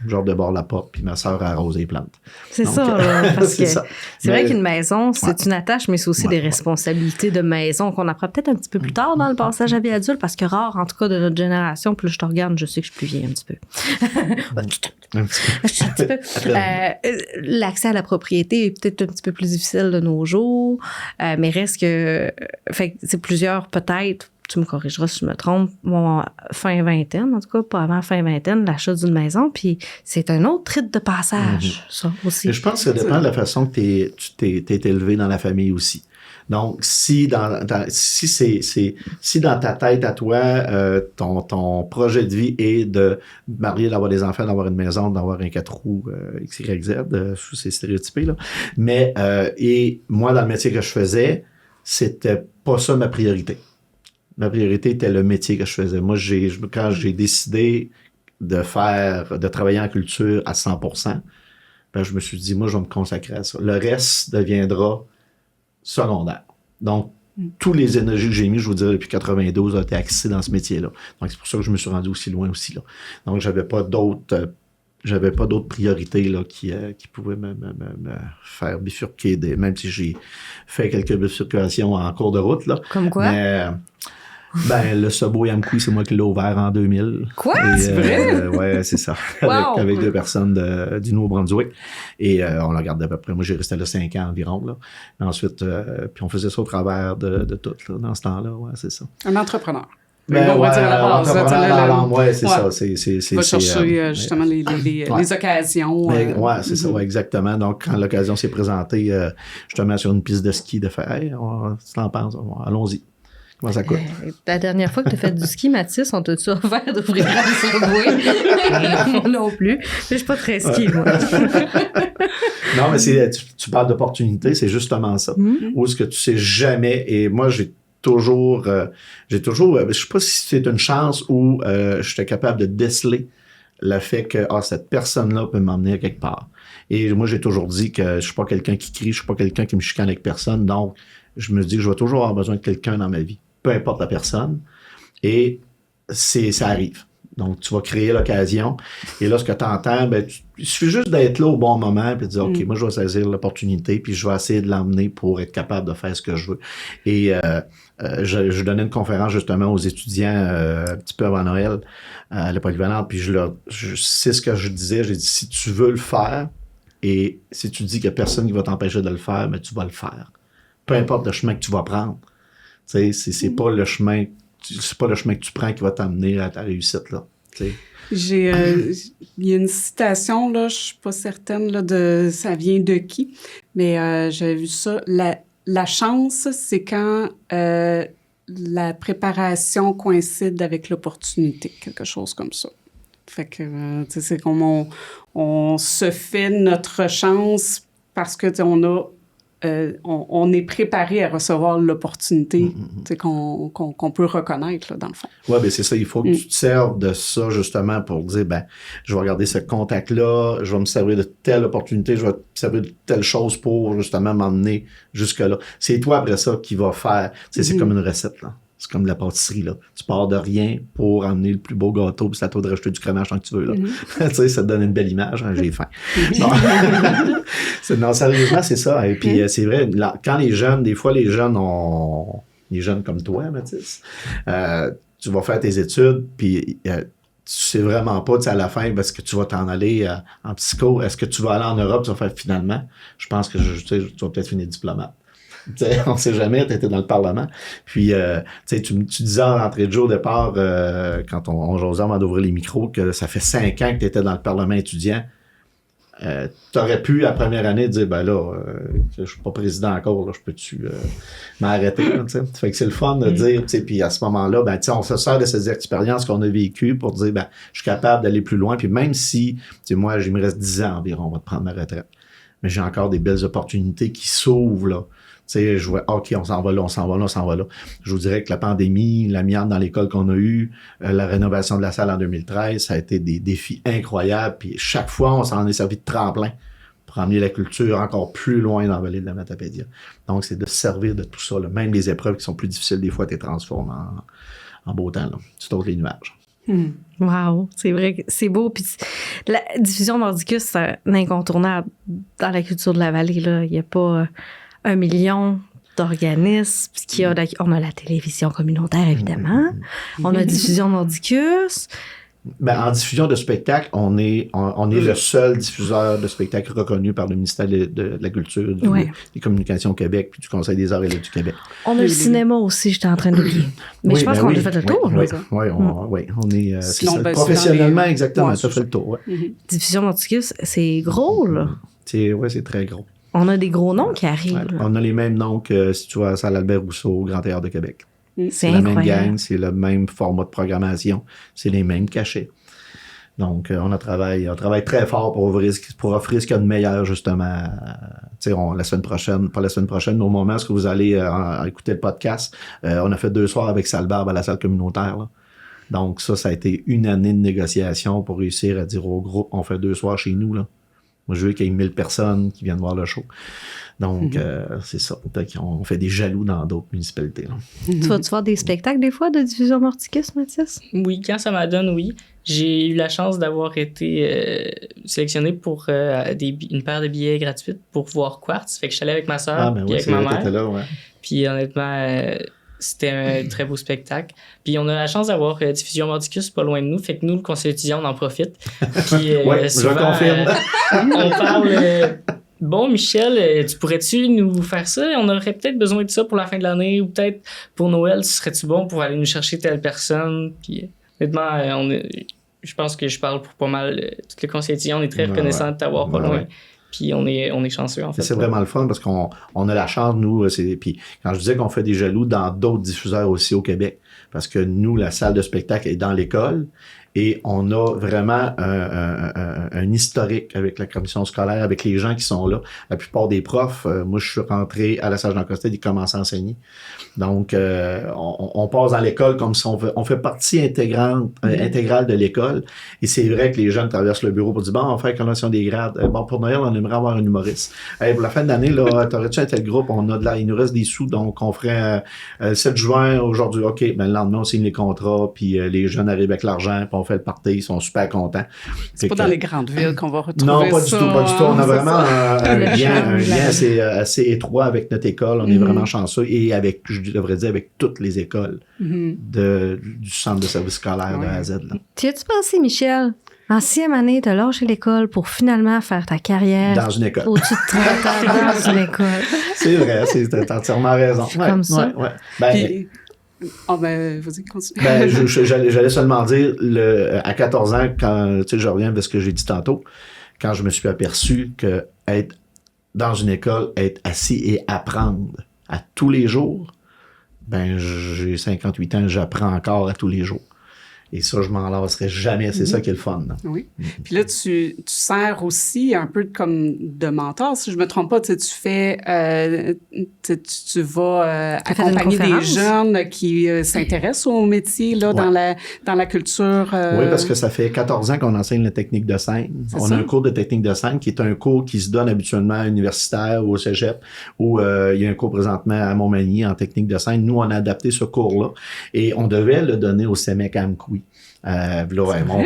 S4: genre de bord la porte, puis ma sœur arrose les plantes.
S1: C'est
S4: donc,
S1: ça, là, parce que c'est vrai qu'une maison, c'est
S4: ouais.
S1: une attache, mais c'est aussi des responsabilités de maison qu'on apprend peut-être un petit peu plus tard dans le passage à vie adulte, parce que rare, en tout cas, de notre génération, puis là, je te regarde, je sais que je suis plus vieille un petit peu. un petit peu. L'accès à la propriété est peut-être un petit peu plus difficile de nos jours, mais reste que... Fait c'est plusieurs, peut-être, tu me corrigeras si je me trompe, fin vingtaine, en tout cas, pas avant fin vingtaine, l'achat d'une maison, puis c'est un autre rite de passage, ça aussi.
S4: Et je pense que ça dépend de la façon que tu t'es élevé dans la famille aussi. Donc, si dans ta tête à toi, ton projet de vie est de marier, d'avoir des enfants, d'avoir une maison, d'avoir un 4 roues X, Y, Z, c'est stéréotypé, là. Mais, et moi, dans le métier que je faisais, c'était pas ça ma priorité. Ma priorité était le métier que je faisais. Moi, quand j'ai décidé de travailler en culture à 100%, je me suis dit, moi, je vais me consacrer à ça. Le reste deviendra secondaire. Donc, tous les énergies que j'ai mis, je vous dirais, depuis 92, ont été axées dans ce métier-là. Donc, c'est pour ça que je me suis rendu aussi loin aussi, là. Donc, j'avais pas d'autres priorités, là, qui pouvaient me faire bifurquer, même si j'ai fait quelques bifurcations en cours de route, là.
S1: Comme quoi?
S4: Mais, le Subway à Mcou, c'est moi qui l'ai ouvert en 2000.
S1: Quoi?
S2: C'est vrai?
S4: Ouais, c'est ça.
S1: Wow.
S4: avec 2 personnes du Nouveau-Brunswick. Et on l'a gardé à peu près. Moi, j'ai resté là 5 ans environ. Là. Mais ensuite, puis on faisait ça au travers de tout, là, dans ce temps-là. Ouais, c'est ça.
S2: Un entrepreneur.
S4: Ben,
S2: on va dire à la base.
S4: c'est ça.
S2: On va chercher justement les occasions.
S4: C'est ça, exactement. Donc, quand l'occasion s'est présentée, justement, sur une piste de ski, de faire, hey, tu t'en penses, allons-y. Comment ça coûte?
S1: La dernière fois que tu as fait du ski, Mathis, on t'a-tu offert d'ouvrir la Subway? Moi non plus. Je suis pas très ski, moi.
S4: Non, mais tu parles d'opportunité, c'est justement ça. Où est-ce que tu sais jamais, et moi, je sais pas si c'est une chance ou j'étais capable de déceler le fait que cette personne-là peut m'emmener à quelque part. Et moi, j'ai toujours dit que je suis pas quelqu'un qui crie, je suis pas quelqu'un qui me chicane avec personne, donc je me dis que je vais toujours avoir besoin de quelqu'un dans ma vie, peu importe la personne, et ça arrive. Donc, tu vas créer l'occasion. Et là, ce que tu entends, il suffit juste d'être là au bon moment et de dire, OK, moi, je vais saisir l'opportunité puis je vais essayer de l'emmener pour être capable de faire ce que je veux. Et je donnais une conférence, justement, aux étudiants un petit peu avant Noël à la Polyvalente, puis c'est ce que je disais. J'ai dit, si tu veux le faire et si tu dis qu'il n'y a personne qui va t'empêcher de le faire, mais tu vas le faire. Peu importe le chemin que tu vas prendre. Tu sais, c'est pas le chemin... C'est pas le chemin que tu prends qui va t'amener à ta réussite, là.
S2: Il y a une citation, là, je suis pas certaine, là, ça vient de qui, mais j'avais vu ça. La chance, c'est quand la préparation coïncide avec l'opportunité, quelque chose comme ça. Fait que, c'est comme on se fait notre chance parce que, on est préparé à recevoir l'opportunité qu'on peut reconnaître, là, dans le fond.
S4: Oui, bien c'est ça. Il faut que tu te serves de ça, justement, pour dire, je vais regarder ce contact-là, je vais me servir de telle opportunité, je vais me servir de telle chose pour, justement, m'emmener jusque-là. C'est toi, après ça, qui va faire. C'est comme une recette, là. C'est comme de la pâtisserie, là. Tu pars de rien pour emmener le plus beau gâteau, puis c'est à toi de rajouter du crémage tant que tu veux, là. Tu sais, ça te donne une belle image, hein, j'ai faim. Non, sérieusement, c'est ça. Et puis, c'est vrai, là, quand les jeunes, des fois, les jeunes comme toi, Mathis, tu vas faire tes études, puis tu sais vraiment pas, tu sais, à la fin, parce que tu vas t'en aller en psycho, est-ce que tu vas aller en Europe, tu vas faire finalement, je pense que tu vas peut-être finir diplomate. T'sais, on sait jamais, tu étais dans le Parlement. Puis, tu disais en rentrée de jour au départ, quand on jasait avant d'ouvrir les micros, que ça fait 5 ans que tu étais dans le Parlement étudiant. Tu aurais pu, la première année, dire, ben là, je suis pas président encore, là, je peux-tu m'arrêter? Fait que c'est le fun de dire, puis à ce moment-là, ben, on se sert de ces expériences qu'on a vécues pour dire, ben, je suis capable d'aller plus loin. Puis même si, moi, il me reste 10 ans environ, on va prendre ma retraite. Mais j'ai encore des belles opportunités qui s'ouvrent, là. Tu sais, je vois, OK, on s'en va là, on s'en va là, on s'en va là. Je vous dirais que la pandémie, l'amiante dans l'école qu'on a eue, la rénovation de la salle en 2013, ça a été des défis incroyables. Puis chaque fois, on s'en est servi de tremplin pour emmener la culture encore plus loin dans la vallée de la Matapédia. Donc, c'est de se servir de tout ça, là. Même les épreuves qui sont plus difficiles, des fois, tu les transformes en beau temps, là. Tu t'ôtes les nuages.
S1: Wow, c'est vrai que c'est beau. Puis la diffusion Mordicus, c'est un incontournable dans la culture de la vallée, là. Il n'y a pas 1 million d'organismes. On a la télévision communautaire, évidemment. On a diffusion Mordicus.
S4: Ben, en diffusion de spectacle, on est le seul diffuseur de spectacle reconnu par le ministère de la Culture, des Communications au Québec, puis du Conseil des arts et lettres du Québec.
S1: On a le cinéma aussi, j'étais en train d'oublier. Mais je pense qu'on a fait le tour.
S4: Oui, on est professionnellement, exactement, ça fait le tour.
S1: Diffusion Mordicus, c'est gros, là.
S4: C'est très gros.
S1: On a des gros noms qui arrivent.
S4: On a les mêmes noms que si tu vas à la salle Albert Rousseau, au Grand Théâtre de Québec.
S1: C'est
S4: la
S1: incroyable.
S4: même gang, c'est le même format de programmation, c'est les mêmes cachets. Donc, on travaille très fort pour offrir ce qu'il y a de meilleur, justement. La semaine prochaine, au moment où vous allez écouter le podcast, on a fait 2 soirs avec Salbarbe à la salle communautaire, là. Donc, ça a été une année de négociation pour réussir à dire au groupe, on fait 2 soirs chez nous, là. Moi, je veux qu'il y ait 1000 personnes qui viennent voir le show. Donc, c'est ça. On fait des jaloux dans d'autres municipalités. Là.
S1: Tu vas-tu voir des spectacles des fois de diffusion Mordicus, Mathis?
S3: Oui, quand ça m'adonne, oui. J'ai eu la chance d'avoir été sélectionné pour une paire de billets gratuits pour voir Quartz. Fait que je suis allé avec ma soeur et avec ma mère.
S4: Là, ouais.
S3: Puis honnêtement, c'était un très beau spectacle. Puis on a la chance d'avoir diffusion Mordicus pas loin de nous. Fait que nous, le conseil étudiant, on en profite. Puis souvent,
S4: je confirme.
S3: On parle... Bon, Michel, tu pourrais-tu nous faire ça? On aurait peut-être besoin de ça pour la fin de l'année ou peut-être pour Noël. Serais-tu bon pour aller nous chercher telle personne? Puis honnêtement, je pense que je parle pour pas mal tous les conseillers étudiants. On est très reconnaissants de t'avoir pas loin. Puis on est chanceux, en fait.
S4: C'est vraiment le fun parce qu'on a la chance, nous. Puis quand je disais qu'on fait des jaloux dans d'autres diffuseurs aussi au Québec, parce que nous, la salle de spectacle est dans l'école. Et on a vraiment un historique avec la commission scolaire, avec les gens qui sont là. La plupart des profs, moi je suis rentré à la Sage Jean Costel, ils commencent à enseigner. Donc, on passe dans l'école comme si on fait partie intégrale de l'école. Et c'est vrai que les jeunes traversent le bureau pour dire, bon, on fait la convention des grades. Bon, pour Noël, on aimerait avoir un humoriste. Pour la fin de l'année, là, t'aurais-tu un tel groupe? Il nous reste des sous, donc on ferait le 7 juin, aujourd'hui, OK, ben, le lendemain, on signe les contrats, puis les jeunes arrivent avec l'argent, puis on fait le party, ils sont super contents.
S2: C'est pas dans les grandes villes qu'on va retrouver
S4: non, pas
S2: ça.
S4: Du tout. On a vraiment un lien
S1: lien
S4: assez étroit avec notre école. On est vraiment chanceux et je devrais dire, avec toutes les écoles du centre de service scolaire de A à Z. Là.
S1: Tu as-tu pensé, Michel, en 6e année, tu as lâché l'école pour finalement faire ta carrière
S4: dans une école.
S1: Au-dessus de 30 ans dans une école.
S4: C'est vrai, t'as entièrement raison.
S1: C'est comme ça.
S4: Ouais.
S2: Puis, vas-y, continue.
S4: J'allais seulement dire, à 14 ans, quand je reviens de ce que j'ai dit tantôt, quand je me suis aperçu que être dans une école, être assis et apprendre à tous les jours, j'ai 58 ans, j'apprends encore à tous les jours. Et ça, je m'en lasserai jamais. C'est ça qui est le fun. Là.
S2: Oui. Puis là, tu sers aussi un peu comme de mentor, si je me trompe pas. Tu fais... tu vas accompagner des jeunes qui s'intéressent au métier là, dans la culture.
S4: Oui, parce que ça fait 14 ans qu'on enseigne la technique de scène. On a un cours de technique de scène qui est un cours qui se donne habituellement à l'universitaire ou au cégep, où il y a un cours présentement à Montmagny en technique de scène. Nous, on a adapté ce cours-là et on devait le donner au CEMEC à Amqui. On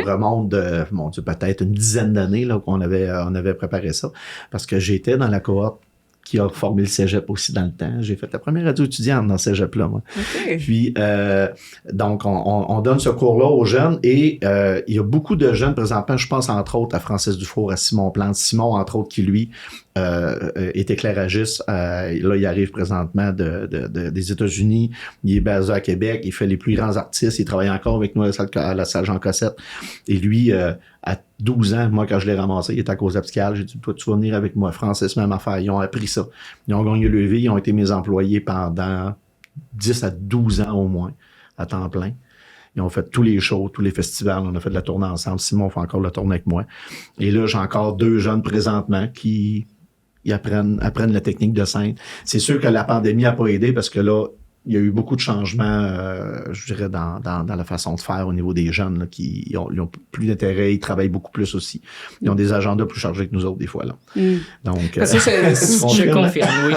S4: remonte de, mon Dieu, peut-être une dizaine d'années là qu'on avait préparé ça, parce que j'étais dans la cohorte qui a formé le cégep aussi dans le temps. J'ai fait la première radio étudiante dans ce cégep-là, moi.
S2: Okay.
S4: Puis, donc, on donne ce cours-là aux jeunes et il y a beaucoup de jeunes présentement, je pense entre autres à Francis Dufour, à Simon Plante. Simon, entre autres, qui lui est éclairagiste. Là, il arrive présentement des États-Unis. Il est basé à Québec. Il fait les plus grands artistes. Il travaille encore avec nous à la salle Jean Cossette. Et lui, à 12 ans, moi, quand je l'ai ramassé, il était à cause d'Abstical. J'ai dit, toi, tu vas venir avec moi. Francis, même affaire. Ils ont appris ça. Ils ont gagné le vie. Ils ont été mes employés pendant 10 à 12 ans au moins, à temps plein. Ils ont fait tous les shows, tous les festivals. On a fait de la tournée ensemble. Simon fait encore la tournée avec moi. Et là, j'ai encore 2 jeunes présentement qui apprennent la technique de scène. C'est sûr que la pandémie n'a pas aidé parce que là, il y a eu beaucoup de changements, je dirais, dans la façon de faire au niveau des jeunes là, qui ont plus d'intérêt, ils travaillent beaucoup plus aussi. Ils ont des agendas plus chargés que nous autres, des fois. Là. Donc,
S3: je confirme, oui.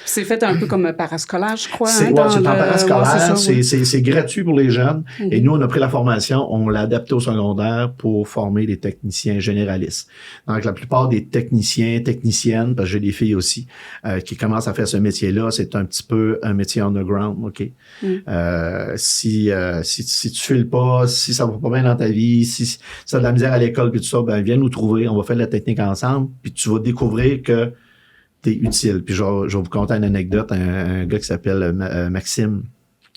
S2: C'est fait un peu comme parascolaire, je crois.
S4: C'est en parascolaire, c'est gratuit pour les jeunes. Et nous, on a pris la formation, on l'a adapté au secondaire pour former des techniciens généralistes. Donc, la plupart des techniciens, techniciennes, parce que j'ai des filles aussi, qui commencent à faire ce métier-là, c'est un petit peu un métier underground. OK. Si tu files pas, si ça va pas bien dans ta vie, si tu as de la misère à l'école puis tout ça, ben viens nous trouver, on va faire de la technique ensemble, puis tu vas découvrir que tu es utile. Puis je vais vous conter une anecdote, un gars qui s'appelle Maxime.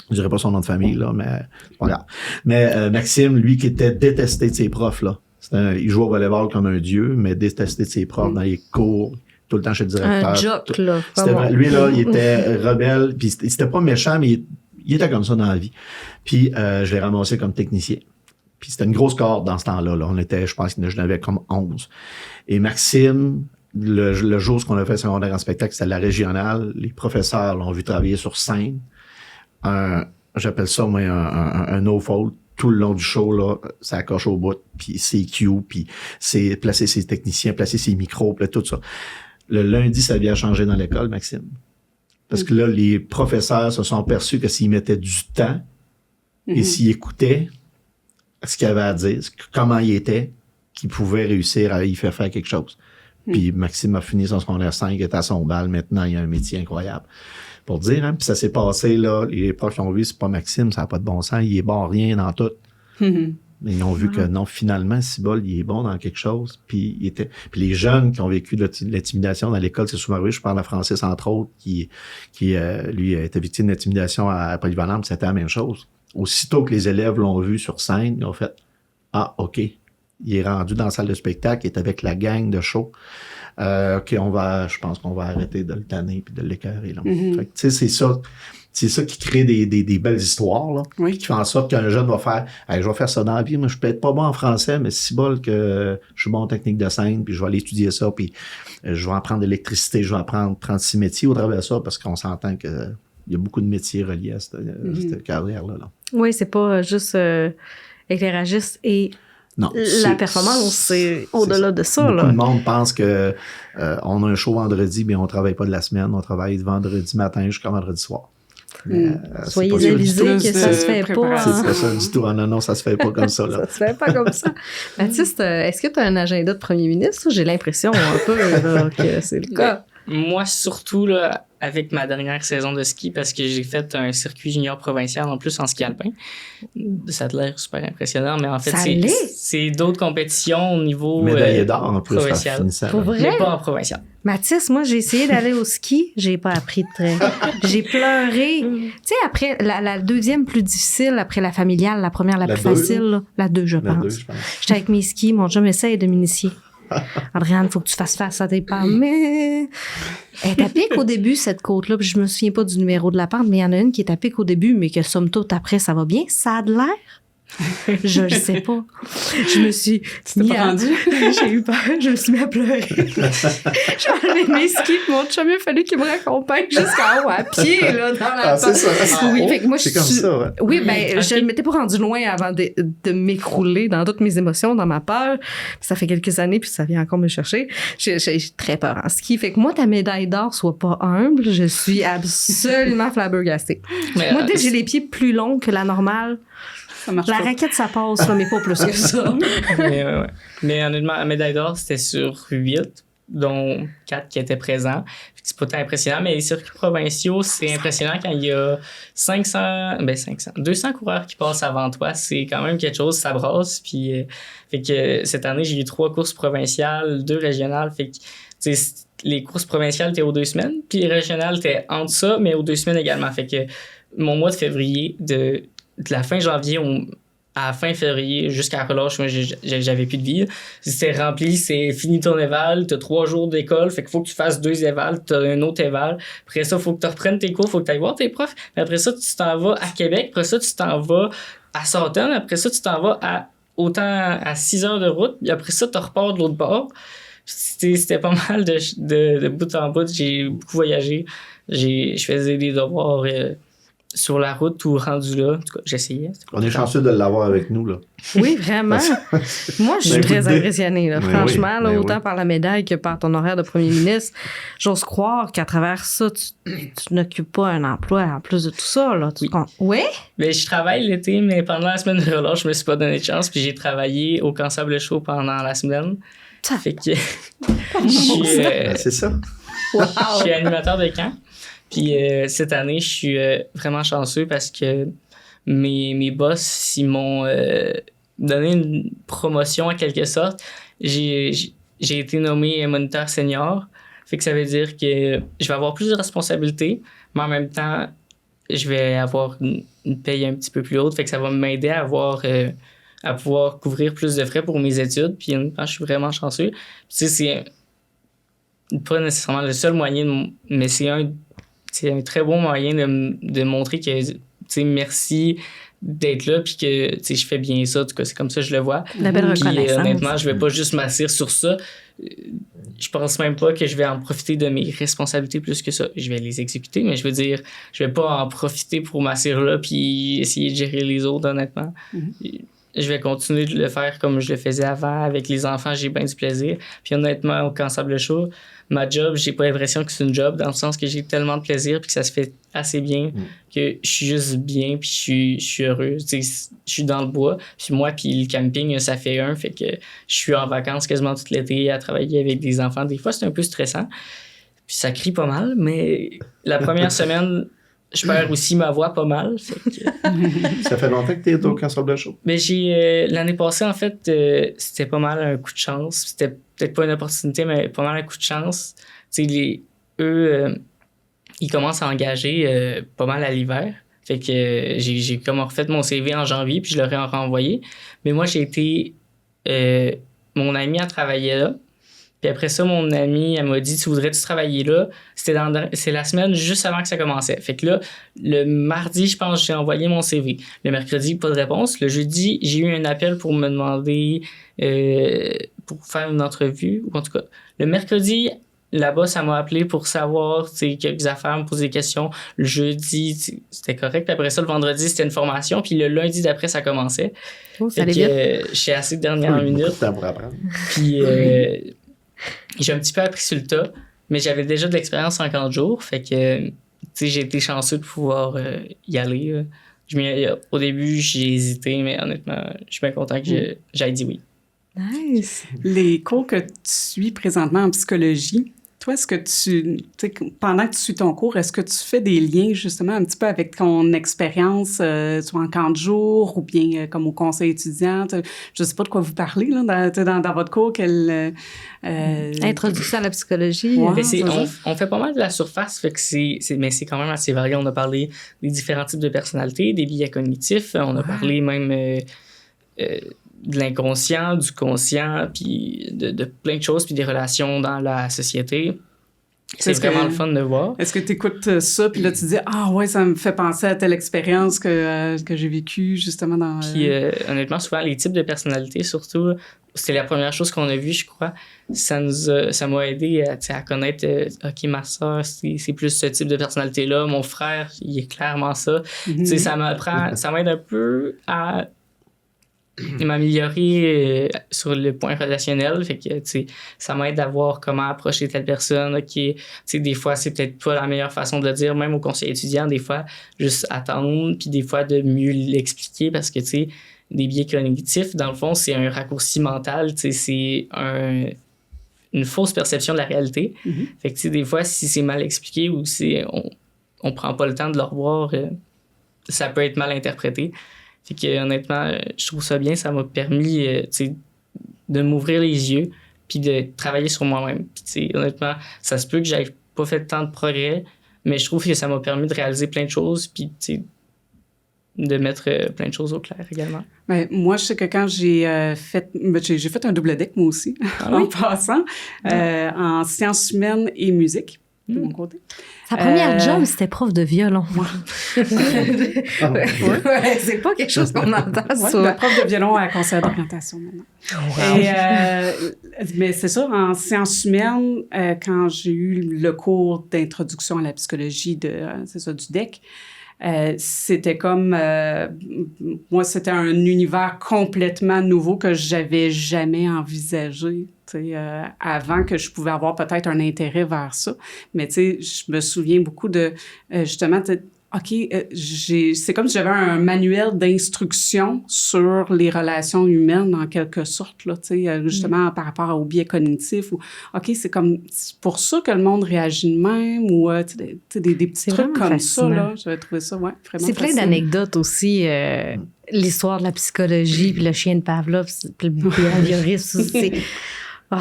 S4: Je dirais pas son nom de famille, là, mais pas grave. Mais Maxime, lui, qui était détesté de ses profs, là. Il jouait au volleyball comme un dieu, mais détesté de ses profs dans les cours. Tout le temps chez le directeur.
S1: Un jock, là.
S4: Lui, là, il était rebelle, puis c'était pas méchant, mais il était comme ça dans la vie. Puis, je l'ai ramassé comme technicien. Puis, c'était une grosse cohorte dans ce temps-là. Là. On était, je pense, j'en avais comme 11. Et Maxime, le jour où on a fait secondaire en spectacle, c'était la régionale. Les professeurs l'ont vu travailler sur scène. J'appelle ça, moi, un no-fault. Tout le long du show, là, ça accroche au bout, puis c'est cue, puis c'est placer ses techniciens, placer ses micros, puis tout ça. Le lundi, ça vient changer dans l'école, Maxime. Parce que là, les professeurs se sont aperçus que s'ils mettaient du temps et s'ils écoutaient ce qu'il avait à dire, comment il était, qu'ils pouvaient réussir à y faire quelque chose. Puis Maxime a fini son secondaire 5, il est à son bal. Maintenant, il a un métier incroyable. Pour dire, hein, puis ça s'est passé, là, les profs qui ont vu, c'est pas Maxime, ça n'a pas de bon sens, il est bon rien dans tout. Mais ils ont vu que non, finalement, Cibol, il est bon dans quelque chose. Puis les jeunes qui ont vécu de l'intimidation dans l'école, c'est souvent arrivé. Je parle à Francis, entre autres, qui lui, a été victime d'intimidation à Polyvalente, c'était la même chose. Aussitôt que les élèves l'ont vu sur scène, ils ont fait « Ah, OK, il est rendu dans la salle de spectacle, il est avec la gang de show. OK, je pense qu'on va arrêter de le tanner puis de l'écœurer. » Tu sais, c'est ça qui crée des belles histoires, là.
S2: Oui.
S4: Qui fait en sorte qu'un jeune va faire, hey, je vais faire ça dans la vie. Moi, je peux être pas bon en français, mais si bol que je suis bon en technique de scène, puis je vais aller étudier ça, puis je vais apprendre l'électricité, je vais apprendre 36 métiers au travers de ça, parce qu'on s'entend que il y a beaucoup de métiers reliés à cette carrière-là. Là.
S1: Oui, c'est pas juste éclairagiste et
S4: non,
S1: la performance, c'est au-delà de ça.
S4: Beaucoup
S1: de
S4: monde pense que on a un show vendredi, mais on travaille pas de la semaine, on travaille de vendredi matin jusqu'à vendredi soir.
S1: Soyez avisés que ça se fait pas.
S4: C'est pas ça du tout. Non, ça se fait pas comme ça. Là.
S1: Ça se fait pas comme ça. Baptiste, est-ce que tu as un agenda de premier ministre? J'ai l'impression un peu là, que c'est le cas.
S3: Moi, surtout, là, avec ma dernière saison de ski, parce que j'ai fait un circuit junior provincial en plus en ski alpin. Ça a l'air super impressionnant, mais en fait, c'est d'autres compétitions au niveau
S4: médaillé d'or en plus,
S3: provincial.
S1: Pour vrai?
S3: Mais pas en provincial.
S1: Mathis, moi, j'ai essayé d'aller au ski, j'ai pas appris de trait. J'ai pleuré. Tu sais, après, la deuxième plus difficile, après la familiale, la première la plus facile, là, la 2, je pense. J'étais avec mes skis, mon chum essaye de m'initier. Adrienne, il faut que tu fasses face à tes pentes. Mais elle est à pic au début, cette côte-là. Puis je me souviens pas du numéro de la pente, mais il y en a une qui est à pic au début, mais que somme toute, après, ça va bien. Ça a de l'air Je le sais pas. Je me suis mis à... J'ai eu peur. Je me suis mis à pleurer. J'ai enlevé mes skis. Mon chum, il a fallu qu'il me raccompagne jusqu'en haut à pied, là, dans la
S4: c'est ça.
S1: Oui, fait que moi,
S4: C'est comme ça, ouais.
S1: Oui, ben, je ne m'étais pas rendue loin avant de m'écrouler dans toutes mes émotions, dans ma peur. Ça fait quelques années, puis ça vient encore me chercher. J'ai très peur en ski. Fait que moi, ta médaille d'or, sois pas humble. Je suis absolument flabbergastée. Moi, dès que j'ai les pieds plus longs que la normale, la raquette, ça passe, là, mais pas plus que ça.
S3: Mais honnêtement, la médaille d'or, c'était sur 8, dont 4 qui étaient présents. C'est pas tant impressionnant, mais les circuits provinciaux, c'est impressionnant quand il y a 200 coureurs qui passent avant toi. C'est quand même quelque chose, ça brasse. Puis, fait que cette année, j'ai eu 3 courses provinciales, 2 régionales. Fait que, les courses provinciales, t'es aux 2 semaines, puis les régionales, t'es entre ça, mais aux 2 semaines également. Fait que mon mois de février, de la fin janvier à la fin février jusqu'à la relâche, moi, j'avais plus de vie. C'était rempli, c'est fini ton éval, t'as 3 jours d'école, fait qu'il faut que tu fasses 2 évals, t'as un autre éval. Après ça, il faut que tu reprennes tes cours, il faut que tu ailles voir tes profs. Mais après ça, tu t'en vas à Québec, après ça, tu t'en vas à Sutton, après ça, tu t'en vas autant à 6 heures de route, puis après ça, tu repars de l'autre bord. C'était pas mal de bout en bout. J'ai beaucoup voyagé. Je faisais des devoirs sur la route ou rendu là. En tout cas, j'essayais.
S4: On est chanceux de l'avoir avec nous, là.
S1: Oui, vraiment. Moi, je suis très impressionnée, là. Franchement,
S4: oui,
S1: autant par la médaille que par ton horaire de premier ministre. J'ose croire qu'à travers ça, tu n'occupes pas un emploi en plus de tout ça, là. Oui?
S3: Mais je travaille l'été, mais pendant la semaine de relâche, je me suis pas donné de chance. Puis j'ai travaillé au Camp Sable Chaud pendant la semaine. Ça fait que
S4: c'est ça.
S3: Wow. Je suis animateur de camp. Puis cette année, je suis vraiment chanceux parce que mes boss, ils m'ont donné une promotion en quelque sorte. J'ai été nommé moniteur senior. Fait que ça veut dire que je vais avoir plus de responsabilités, mais en même temps, je vais avoir une paye un petit peu plus haute. Fait que ça va m'aider à pouvoir couvrir plus de frais pour mes études. Puis je suis vraiment chanceux. Puis, tu sais, c'est pas nécessairement le seul moyen, mais c'est un très bon moyen de montrer que, tu sais, merci d'être là, puis que, tu sais, je fais bien ça. En tout cas, c'est comme ça que je le vois.
S1: La belle reconnaissance.
S3: Puis, honnêtement, je vais pas juste m'asseoir sur ça. Je pense même pas que je vais en profiter de mes responsabilités plus que ça. Je vais les exécuter, mais je veux dire, je vais pas en profiter pour m'asseoir là puis essayer de gérer les autres, honnêtement. Mm-hmm. Je vais continuer de le faire comme je le faisais avant. Avec les enfants, j'ai bien du plaisir. Puis honnêtement, au Camp Sable Chaud, ma job, j'ai pas l'impression que c'est une job, dans le sens que j'ai tellement de plaisir puis que ça se fait assez bien que je suis juste bien puis je suis heureux. Tu sais, je suis dans le bois. Puis moi, puis le camping, ça fait un. Fait que je suis en vacances quasiment tout l'été à travailler avec des enfants. Des fois, c'est un peu stressant. Puis ça crie pas mal, mais la première semaine... Je perds aussi ma voix pas mal. Fait que...
S4: Ça fait longtemps que tu es au Camp Sable Chaud?
S3: Mais l'année passée, en fait, c'était pas mal un coup de chance. C'était peut-être pas une opportunité, mais pas mal un coup de chance. Tu sais, eux, ils commencent à engager pas mal à l'hiver. Fait que j'ai comme refait mon CV en janvier, puis je leur ai renvoyé. Mais moi, j'ai été... mon ami a travaillé là. Puis après ça, mon amie, elle m'a dit, tu voudrais-tu travailler là? C'est la semaine juste avant que ça commençait. Fait que là, le mardi, je pense, j'ai envoyé mon CV. Le mercredi, pas de réponse. Le jeudi, j'ai eu un appel pour me demander pour faire une entrevue. Ou en tout cas, le mercredi, là-bas, ça m'a appelé pour savoir quelques affaires, me poser des questions. Le jeudi, c'était correct. Puis après ça, le vendredi, c'était une formation. Puis le lundi d'après, ça commençait.
S1: Oh, ça allait bien.
S3: Je suis assez de dernière minute.
S4: Beaucoup de temps pour apprendre.
S3: Puis... j'ai un petit peu appris sur le tas, mais j'avais déjà de l'expérience en 50 jours. Fait que, j'ai été chanceux de pouvoir y aller. Au début, j'ai hésité, mais honnêtement, je suis bien content que j'aille dit oui.
S1: Nice.
S2: Les cours que tu suis présentement en psychologie, toi, est-ce que pendant que tu suis ton cours, est-ce que tu fais des liens justement un petit peu avec ton expérience, soit en camp de jour ou bien comme au conseil étudiant? Je ne sais pas de quoi vous parlez là, dans votre cours.
S1: Introduction à la psychologie.
S2: Ouais,
S3: on fait pas mal de la surface, fait que mais c'est quand même assez varié. On a parlé des différents types de personnalités, des biais cognitifs. On a parlé même... de l'inconscient, du conscient, puis de plein de choses, puis des relations dans la société. C'est vraiment le fun de voir.
S2: Est-ce que tu écoutes ça, puis là, tu dis « Ah ouais, ça me fait penser à telle expérience que j'ai vécue, justement, dans... »
S3: Puis honnêtement, souvent, les types de personnalités, surtout, c'était la première chose qu'on a vue, je crois. Ça m'a aidé à connaître, OK, ma soeur, c'est plus ce type de personnalité-là. Mon frère, il est clairement ça. Tu sais, ça m'aide un peu à m'améliorer sur le point relationnel. Fait que, tu sais, ça m'aide à voir comment approcher telle personne. OK, tu sais, des fois, c'est peut-être pas la meilleure façon de le dire, même au conseil étudiant, des fois, juste attendre, puis des fois, de mieux l'expliquer parce que, tu sais, des biais cognitifs, dans le fond, c'est un raccourci mental, tu sais, c'est une fausse perception de la réalité. Fait que, tu sais, des fois, si c'est mal expliqué ou si on prend pas le temps de le revoir, ça peut être mal interprété. Fait que, honnêtement, je trouve ça bien. Ça m'a permis, tu sais, de m'ouvrir les yeux puis de travailler sur moi-même. Puis, tu sais, honnêtement, ça se peut que j'aie pas fait tant de progrès, mais je trouve que ça m'a permis de réaliser plein de choses puis, tu sais, de mettre plein de choses au clair également.
S2: Ben, moi, je sais que quand j'ai fait un double deck, moi aussi, en passant, en sciences humaines et musique, de mon côté.
S1: Sa première job, c'était prof de violon. C'est pas quelque chose qu'on entend ça.
S2: Prof de violon à conseil d'orientation maintenant. Mais c'est ça, en sciences humaines, quand j'ai eu le cours d'introduction à la psychologie du DEC, c'était comme moi, c'était un univers complètement nouveau que j'avais jamais envisagé, avant, que je pouvais avoir peut-être un intérêt vers ça. Mais je me souviens beaucoup de justement, OK, c'est comme si j'avais un manuel d'instruction sur les relations humaines, en quelque sorte, là, justement, par rapport aux biais cognitifs. Ou, OK, c'est pour ça que le monde réagit de même, ou des petits trucs comme fascinant. Ça, là. J'avais trouvé ça, vraiment
S1: c'est plein d'anecdotes aussi. L'histoire de la psychologie, puis le chien de Pavlov, puis le behaviorisme, c'est... Oh.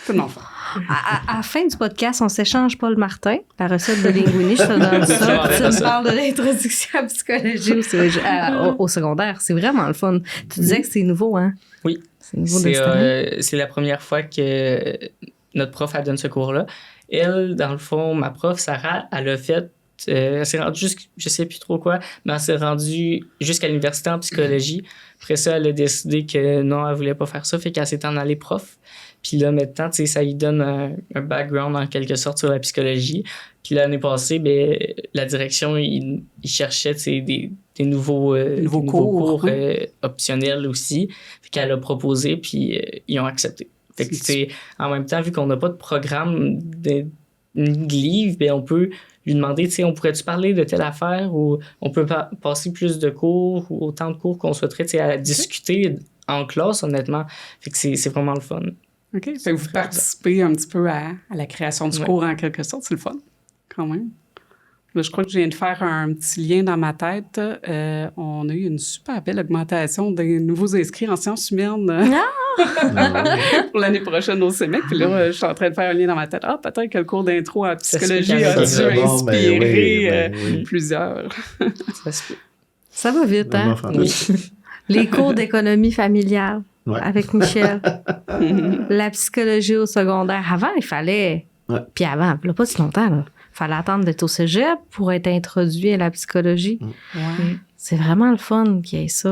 S2: Tout le monde fait.
S1: À la fin du podcast, on s'échange Paul Martin, la recette de linguini, je te donne ça. Tu me parles de l'introduction à la psychologie au secondaire. C'est vraiment le fun. Tu disais que c'est nouveau, hein?
S3: Oui.
S1: C'est nouveau de cette année.
S3: C'est la première fois que notre prof a donné ce cours-là. Elle, dans le fond, ma prof, Sarah, elle a fait... elle s'est rendue je sais plus trop quoi, mais elle s'est rendue jusqu'à l'université en psychologie. Après ça, elle a décidé que non, elle voulait pas faire ça, fait qu'elle s'est en allée prof. Puis là, maintenant, tu sais, ça lui donne un background en quelque sorte sur la psychologie. Puis l'année passée, ben, la direction, il cherchait, tu sais, des nouveaux cours optionnels aussi. Fait qu'elle a proposé, puis ils ont accepté. Fait que, tu sais, en même temps, vu qu'on n'a pas de programme de livre, ben, on peut lui demander, tu sais, on pourrait-tu parler de telle affaire, ou on peut passer plus de cours ou autant de cours qu'on souhaiterait, tu sais, à discuter en classe, honnêtement. Fait que c'est vraiment le fun.
S2: OK. Fait que vous participez un petit peu à la création du cours en quelque sorte. C'est le fun, quand même. Là, je crois que je viens de faire un petit lien dans ma tête. On a eu une super belle augmentation des nouveaux inscrits en sciences humaines pour l'année prochaine au CEMEC. Puis là, je suis en train de faire un lien dans ma tête. Ah, peut-être que le cours d'intro en psychologie a dû inspirer plusieurs.
S1: Ça va vite, hein? Oui. Les cours d'économie familiale. Ouais. Avec Michel. La psychologie au secondaire. Avant, il fallait... Ouais. Puis avant, là, pas si longtemps, là. Il fallait attendre d'être au cégep pour être introduit à la psychologie. Ouais. C'est vraiment le fun qu'il y ait ça,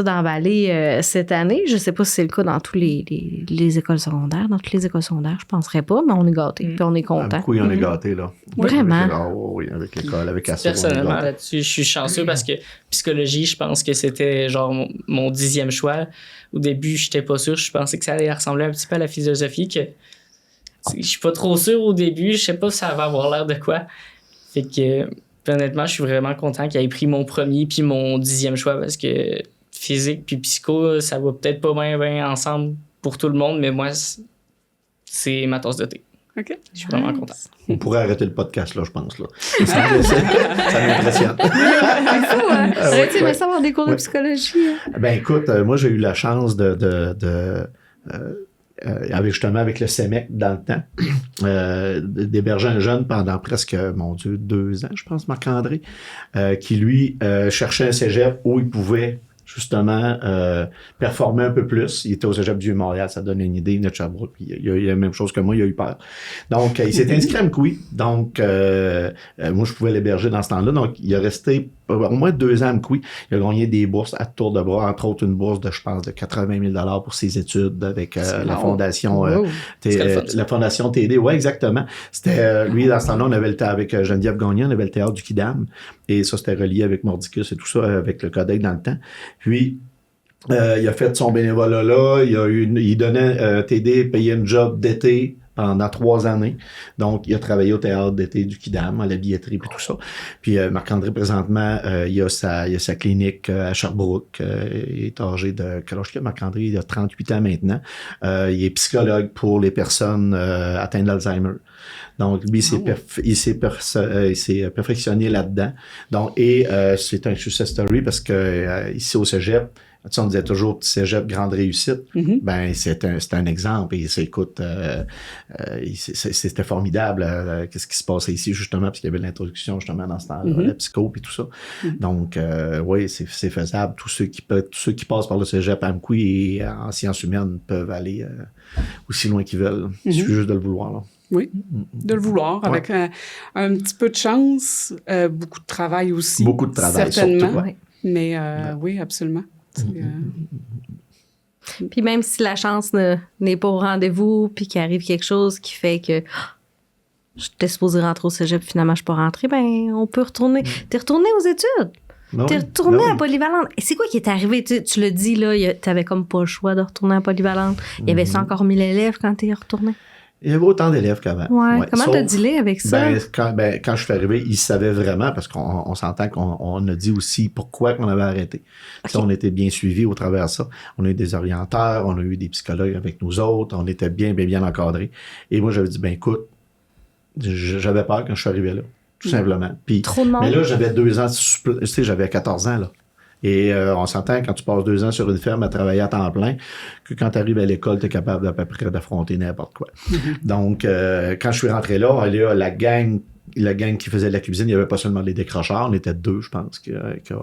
S1: d'emballer cette année. Je ne sais pas si c'est le cas dans toutes les écoles secondaires. Dans toutes les écoles secondaires, je ne penserais pas, mais on est gâtés. Puis on est content.
S4: Oui, on est gâtés, là.
S1: Vraiment.
S4: Oui, avec l'école, avec Asso.
S3: Personnellement, là-dessus, je suis chanceux parce que psychologie, je pense que c'était genre mon 10e choix. Au début, je n'étais pas sûr. Je pensais que ça allait ressembler un petit peu à la philosophie. Je suis pas trop sûr au début. Je sais pas si ça va avoir l'air de quoi. Fait que... honnêtement, je suis vraiment content qu'il ait pris mon premier puis mon 10e choix parce que physique puis psycho, ça va peut-être pas bien ensemble pour tout le monde, mais moi, c'est ma tasse de thé.
S2: OK.
S3: Je suis vraiment content.
S4: On pourrait arrêter le podcast, là, je pense. Là. Ça m'impressionne.
S1: Il faut, hein? Arrêtez de savoir des cours de psychologie. Hein?
S4: Ben écoute, moi, j'ai eu la chance justement avec le CEMEC dans le temps, d'héberger un jeune pendant presque, 2 ans, je pense, Marc-André, qui, lui, cherchait un cégep où il pouvait justement, performer un peu plus. Il était au Cégep du Vieux-Montréal, ça donne une idée, il venait de Sherbrooke, puis il a eu la même chose que moi, il a eu peur. Donc, il s'est inscrit à McQueen. Donc, moi, je pouvais l'héberger dans ce temps-là. Donc, il a resté au moins 2 ans à McQueen. Il a gagné des bourses à tour de bras, entre autres une bourse de, je pense, de 80 000 pour ses études avec la fondation la fondation TD. Ouais, exactement. C'était lui, dans ce temps-là, on avait le théâtre avec Geneviève Gagnon, on avait le théâtre du Kidam. Et ça, c'était relié avec Mordicus et tout ça, avec le Codec dans le temps. Puis, il a fait son bénévolat là. Il donnait TD, payait une job d'été pendant 3 années. Donc, il a travaillé au théâtre d'été du Kidam, à la billetterie et tout ça. Puis, Marc-André, présentement, il a sa clinique à Sherbrooke. Il est âgé de... Quel âge qu'il a, Marc-André? Il a 38 ans maintenant. Il est psychologue pour les personnes atteintes d'Alzheimer. Donc, lui, il s'est perfectionné là-dedans. Donc, et c'est un success story parce que ici au Cégep, tu sais, on disait toujours petit Cégep, grande réussite. Mm-hmm. Ben, c'est un exemple. Et écoute, c'était formidable. Qu'est-ce qui se passait ici, justement, parce qu'il y avait l'introduction, justement, dans ce temps-là, la psycho et tout ça. Mm-hmm. Donc, oui, c'est faisable. Tous ceux qui passent par le Cégep à McQueen et en sciences humaines peuvent aller aussi loin qu'ils veulent. Il suffit juste de le vouloir, là.
S2: Oui, de le vouloir, avec un petit peu de chance, beaucoup de travail aussi.
S4: Beaucoup de travail,
S2: certainement.
S4: Surtout, ouais.
S2: Mais oui, absolument.
S1: Puis même si la chance n'est pas au rendez-vous, puis qu'il arrive quelque chose qui fait que je t'ai supposé rentrer au cégep, finalement je suis pas rentrée, ben on peut retourner. T'es retourné aux études. T'es retourné à Polyvalente. Et c'est quoi qui est arrivé? Tu le dis, là, t'avais comme pas le choix de retourner à Polyvalente. Il y avait ça encore 1000 élèves quand t'es retourné?
S4: Il y avait autant d'élèves qu'avant.
S1: Ouais. Comment t'as dealé avec ça?
S4: Quand je suis arrivé, ils savaient vraiment, parce qu'on s'entend qu'on a dit aussi pourquoi on avait arrêté. Okay. On était bien suivis au travers de ça. On a eu des orienteurs, on a eu des psychologues avec nous autres, on était bien encadrés. Et moi, j'avais dit, écoute, j'avais peur quand je suis arrivé là, tout simplement. Puis,
S1: trop de monde.
S4: Mais là, j'avais 2 ans, tu sais, j'avais 14 ans, là. Et on s'entend, quand tu passes 2 ans sur une ferme à travailler à temps plein, que quand tu arrives à l'école, tu es capable à peu près d'affronter n'importe quoi. Mm-hmm. Donc, quand je suis rentré là, la gang qui faisait de la cuisine, il n'y avait pas seulement les décrocheurs, on était 2, je pense, qui ont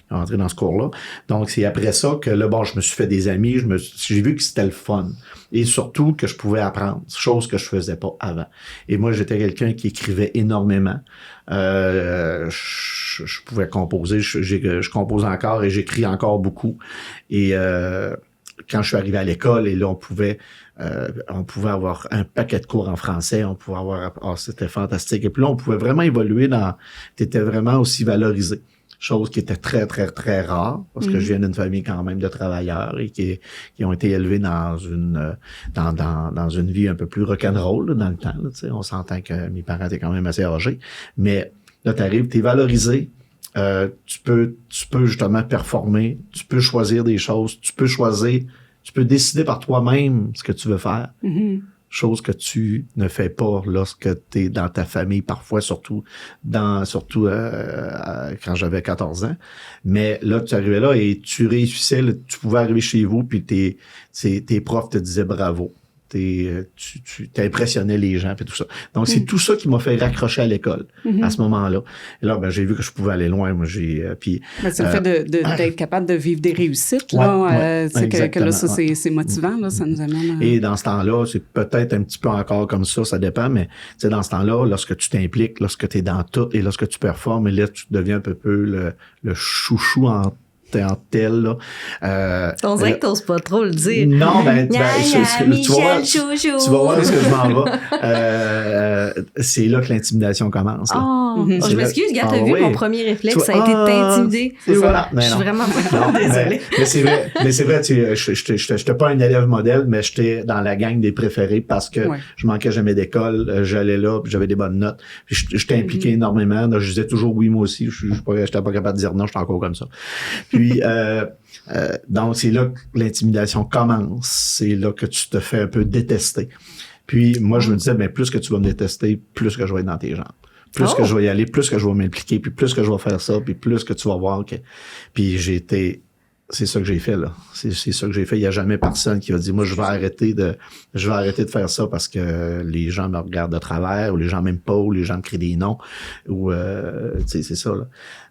S4: rentré dans ce cours-là. Donc, c'est après ça que là, je me suis fait des amis, j'ai vu que c'était le fun. Et surtout que je pouvais apprendre, chose que je faisais pas avant. Et moi, j'étais quelqu'un qui écrivait énormément. Je pouvais composer, je compose encore et j'écris encore beaucoup. Et quand je suis arrivé à l'école, et là, on pouvait avoir un paquet de cours en français, on pouvait avoir... c'était fantastique. Et puis là, on pouvait vraiment évoluer t'étais vraiment aussi valorisé. Chose qui était très, très, très rare, parce que je viens d'une famille quand même de travailleurs et qui ont été élevés dans une vie un peu plus rock'n'roll là, dans le temps. Là, on s'entend que mes parents étaient quand même assez âgés. Mais là, t'arrives, t'es valorisé. Tu peux justement performer. Tu peux choisir des choses. Tu peux décider par toi-même ce que tu veux faire. Mm-hmm. Chose que tu ne fais pas lorsque tu es dans ta famille, parfois, surtout quand j'avais 14 ans. Mais là, tu arrivais là et tu réussissais, là, tu pouvais arriver chez vous, puis tes profs te disaient bravo. Tu impressionnais les gens et tout ça. Donc, c'est tout ça qui m'a fait raccrocher à l'école à ce moment-là. Et là, j'ai vu que je pouvais aller loin. Moi, c'est
S2: le fait d'être capable de vivre des réussites, là. Que là, ça, c'est motivant, là, ça nous amène.
S4: Et dans ce temps-là, c'est peut-être un petit peu encore comme ça dépend, mais dans ce temps-là, lorsque tu t'impliques, lorsque tu es dans tout et lorsque tu performes, et là, tu deviens un peu le chouchou en tel, là.
S1: On dirait que t'oses pas trop le dire.
S4: Non, tu vas voir où est-ce que je m'en vais. C'est là que l'intimidation commence.
S1: Je m'excuse, gars, t'as vu, mon premier réflexe, ça a été de t'intimider.
S4: C'est ça.
S1: Je suis vraiment désolée.
S4: Mais c'est vrai, je n'étais pas un élève modèle, mais j'étais dans la gang des préférés parce que je manquais jamais d'école, j'allais là, puis j'avais des bonnes notes. Puis j'étais impliqué énormément, donc je disais toujours oui, moi aussi, je n'étais pas capable de dire non, j'étais encore comme ça. Puis, donc, c'est là que l'intimidation commence. C'est là que tu te fais un peu détester. Puis, moi, je me disais, plus que tu vas me détester, plus que je vais être dans tes jambes. Plus que je vais y aller, plus que je vais m'impliquer, puis plus que je vais faire ça, puis plus que tu vas voir que... Puis, c'est ça que j'ai fait, là. C'est ça que j'ai fait. Il n'y a jamais personne qui a dit, moi, je vais arrêter de faire ça parce que les gens me regardent de travers, ou les gens m'aiment pas, ou les gens me crient des noms, ou, c'est ça, là.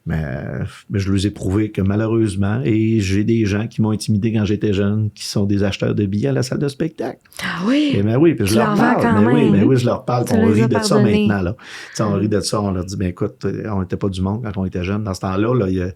S4: Mais je les ai prouvés que malheureusement, et j'ai des gens qui m'ont intimidé quand j'étais jeune, qui sont des acheteurs de billets à la salle de spectacle.
S1: Ah oui?
S4: Et oui, puis je leur parle. Mais oui, je leur parle.
S1: Tu
S4: On
S1: les as
S4: rit de ça
S1: pardonnés.
S4: maintenant. Là. On rit de ça, on leur dit, écoute, on n'était pas du monde quand on était jeunes. Dans ce temps-là, là,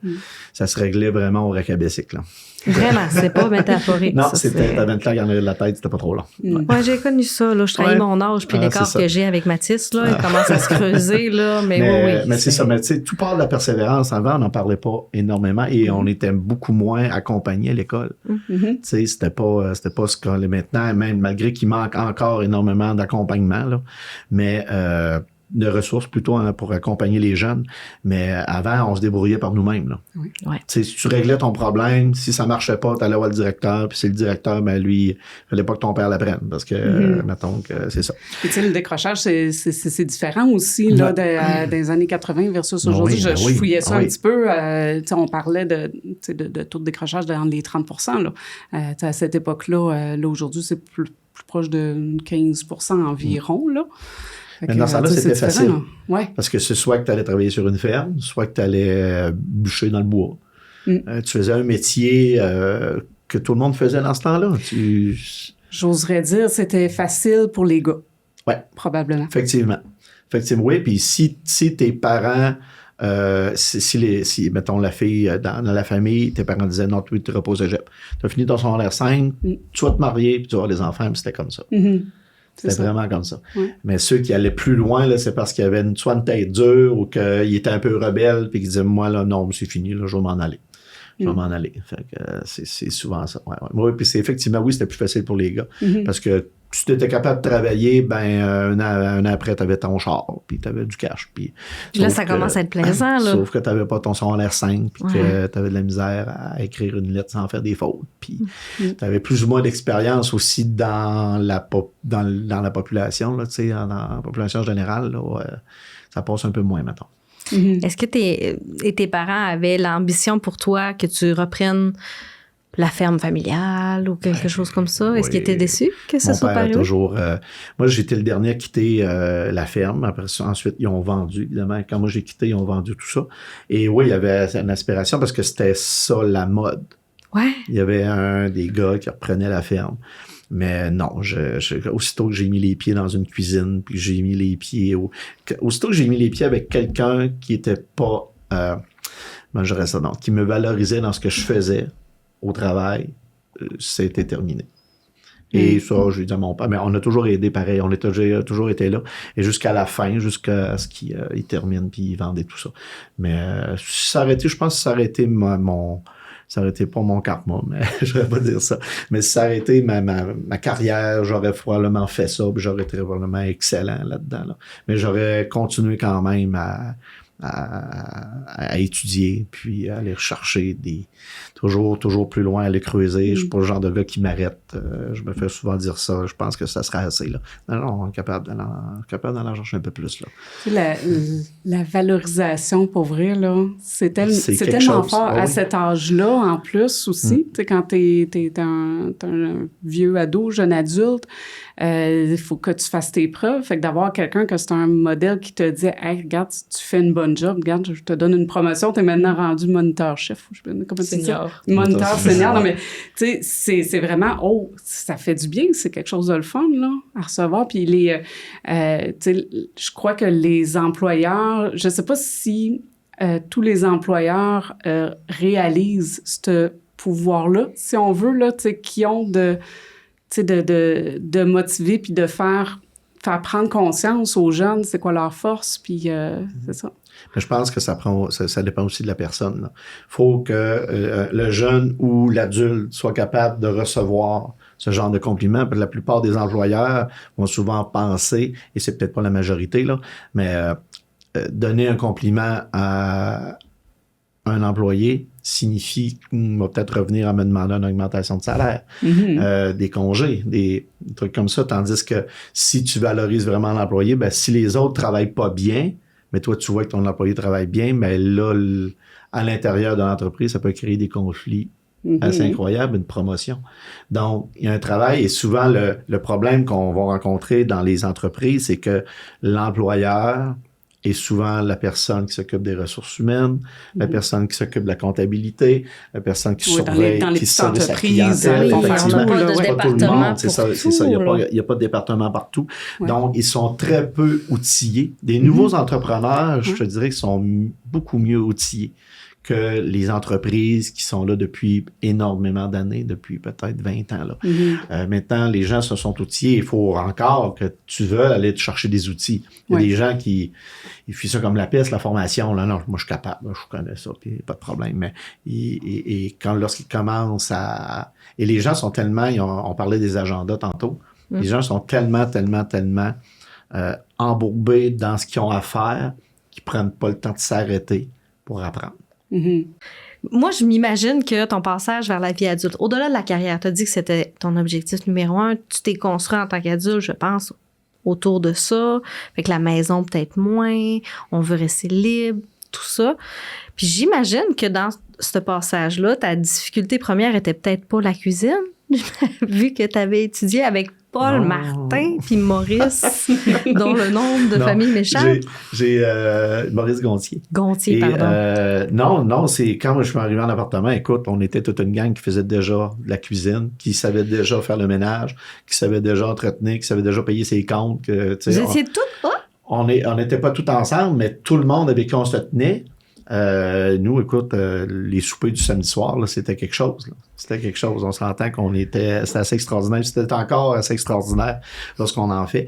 S4: ça se réglait vraiment au racabessique. Là.
S1: Vraiment, c'est pas métaphorique.
S4: Non,
S1: ça,
S4: t'avais une claque en arrière de la tête, c'était pas trop long.
S1: Ouais, j'ai connu ça. Là. Je trahis mon âge, puis l'écart
S4: c'est ça.
S1: que j'ai avec Mathis, là, il commence à se creuser. Là, mais oui.
S4: Mais c'est ça. Mais tu sais, tout part de la persévérance. Avant, on n'en parlait pas énormément et on était beaucoup moins accompagnés à l'école. Tu sais, c'était pas ce qu'on est maintenant, même malgré qu'il manque encore énormément d'accompagnement, là. Mais de ressources plutôt pour accompagner les jeunes. Mais avant, on se débrouillait par nous-mêmes. Là.
S2: Oui.
S1: Ouais.
S4: Tu sais, si tu réglais ton problème, si ça marchait pas, tu allais voir le directeur, puis c'est le directeur, ben lui, il fallait pas que ton père l'apprenne, parce que, mettons que c'est ça.
S2: Et tu sais, le décrochage, c'est différent aussi là, des années 80 versus aujourd'hui. Je fouillais ça un petit peu. Tu sais, on parlait de taux de décrochage dans les 30%. Là. À cette époque-là, là, aujourd'hui, c'est plus proche de 15% environ. Là.
S4: Mais dans ça là, c'était facile.
S2: Ouais.
S4: Parce que c'est soit que tu allais travailler sur une ferme, soit que tu allais bûcher dans le bois. Tu faisais un métier que tout le monde faisait dans ce temps-là.
S2: J'oserais dire c'était facile pour les gars.
S4: Oui.
S2: Probablement.
S4: Effectivement, oui. Puis si tes parents, si mettons, la fille dans la famille, tes parents disaient non, tu te reposes au cégep. Tu as fini ton secondaire 5, tu vas te marier, puis tu vas avoir des enfants, puis c'était comme ça. C'était vraiment comme ça. Mais ceux qui allaient plus loin, là, c'est parce qu'ils avaient soit une tête dure ou qu'ils étaient un peu rebelles puis qu'ils disaient, moi, là, non, c'est fini, là, je vais m'en aller. Je vais m'en aller. Fait que c'est souvent ça. Oui, puis c'est effectivement, oui, c'était plus facile pour les gars. Parce que si tu étais capable de travailler, un an après, tu avais ton char, puis tu avais du cash. Puis
S1: là, ça commence à être plaisant. Là.
S4: Sauf que tu n'avais pas ton secondaire 5, puis que tu avais de la misère à écrire une lettre sans faire des fautes. Puis tu avais plus ou moins d'expérience aussi dans la population, là, dans la population générale. Là, ça passe un peu moins, mettons.
S1: Est-ce que tes parents avaient l'ambition pour toi que tu reprennes la ferme familiale ou quelque chose comme ça? Est-ce qu'ils étaient déçus que ça soit pas
S4: toujours. Moi, j'étais le dernier à quitter la ferme. Après ça, ensuite, ils ont vendu. Évidemment, quand moi j'ai quitté, ils ont vendu tout ça. Et oui, il y avait une aspiration parce que c'était ça la mode.
S1: Ouais.
S4: Il y avait un des gars qui reprenait la ferme. Mais non, aussitôt que j'ai mis les pieds dans une cuisine, puis j'ai mis les pieds aussitôt que j'ai mis les pieds avec quelqu'un qui était pas, qui me valorisait dans ce que je faisais au travail, c'était terminé. Et ça, je lui dis à mon père, mais on a toujours aidé pareil, on a toujours été là, et jusqu'à la fin, jusqu'à ce qu'il termine, puis il vendait tout ça. Mais ça aurait été, je pense que ça aurait été ça aurait été pas mon karma, mais je vais pas dire ça. Mais si ça aurait été ma carrière, j'aurais probablement fait ça, puis j'aurais été probablement excellent là-dedans. Là. Mais j'aurais continué quand même à étudier, puis à aller rechercher toujours plus loin, à aller creuser. Je suis pas le genre de gars qui m'arrête. Je me fais souvent dire ça. Je pense que ça sera assez, là. Non, on est capable d'en chercher un peu plus, là.
S2: La valorisation, pour vrai, là, c'est tellement fort à cet âge-là, en plus, aussi. Tu sais, quand t'es un vieux ado, jeune adulte, il faut que tu fasses tes preuves. Fait que d'avoir quelqu'un que c'est un modèle qui te dit « Hey, regarde, tu fais une bonne job. Regarde, je te donne une promotion. T'es maintenant rendu moniteur-chef. » Comment
S3: senior.
S2: Moniteur senior. Non, mais tu sais, c'est vraiment, ça fait du bien. C'est quelque chose de le fun, là, à recevoir. Puis tu sais, je crois que les employeurs, je sais pas si tous les employeurs réalisent ce pouvoir-là, si on veut, là, tu sais, qui ont de motiver puis de faire prendre conscience aux jeunes c'est quoi leur force, puis c'est ça.
S4: Mais je pense que ça dépend aussi de la personne. Il faut que le jeune ou l'adulte soit capable de recevoir ce genre de compliments. La plupart des employeurs vont souvent penser, et c'est peut-être pas la majorité, là, mais donner un compliment à un employé signifie qu'il va peut-être revenir à me demander une augmentation de salaire, des congés, des trucs comme ça. Tandis que si tu valorises vraiment l'employé, si les autres travaillent pas bien, mais toi, tu vois que ton employé travaille bien, mais là, à l'intérieur de l'entreprise, ça peut créer des conflits assez incroyables, une promotion. Donc, il y a un travail, et souvent, le problème qu'on va rencontrer dans les entreprises, c'est que l'employeur est souvent la personne qui s'occupe des ressources humaines, la personne qui s'occupe de la comptabilité, la personne qui surveille,
S2: dans les
S4: qui
S2: petites
S4: surveille sa
S2: entreprises,
S4: clientèle.
S1: on n'a
S4: Effectivement,
S1: pas de
S4: c'est pas tout le
S1: département
S4: monde, c'est ça. Il n'y a pas de département partout.
S2: Ouais.
S4: Donc, ils sont très peu outillés. Des nouveaux entrepreneurs, je te dirais qu'ils sont beaucoup mieux outillés que les entreprises qui sont là depuis énormément d'années, depuis peut-être 20 ans. Là. Maintenant, les gens se sont outillés. Il faut encore que tu veuilles aller te chercher des outils. Il y a des gens qui ils font ça comme la piste, la formation. Là, non, moi, je suis capable. Moi, je connais ça, puis pas de problème. Mais lorsqu'ils commencent à... Et les gens sont tellement... On parlait des agendas tantôt. Les gens sont tellement embourbés dans ce qu'ils ont à faire qu'ils prennent pas le temps de s'arrêter pour apprendre.
S1: Moi, je m'imagine que ton passage vers la vie adulte, au-delà de la carrière, tu as dit que c'était ton objectif numéro 1. Tu t'es construit en tant qu'adulte, je pense, autour de ça. Fait que la maison, peut-être moins. On veut rester libre, tout ça. Puis j'imagine que dans ce passage-là, ta difficulté première était peut-être pas la cuisine, vu que tu avais étudié avec Paul Martin puis Maurice, dont le nom de famille m'échappe.
S4: J'ai Maurice Gontier.
S1: Gontier, pardon.
S4: Non, c'est quand je suis arrivé en appartement, écoute, on était toute une gang qui faisait déjà de la cuisine, qui savait déjà faire le ménage, qui savait déjà entretenir, qui savait déjà payer ses comptes.
S1: Vous étiez toutes là?
S4: On n'était pas tous ensemble, mais tout le monde avec qui on se tenait. Nous, écoute, les soupers du samedi soir, là, c'était quelque chose. Là. C'était quelque chose. On s'entend c'était assez extraordinaire. C'était encore assez extraordinaire lorsqu'on en fait.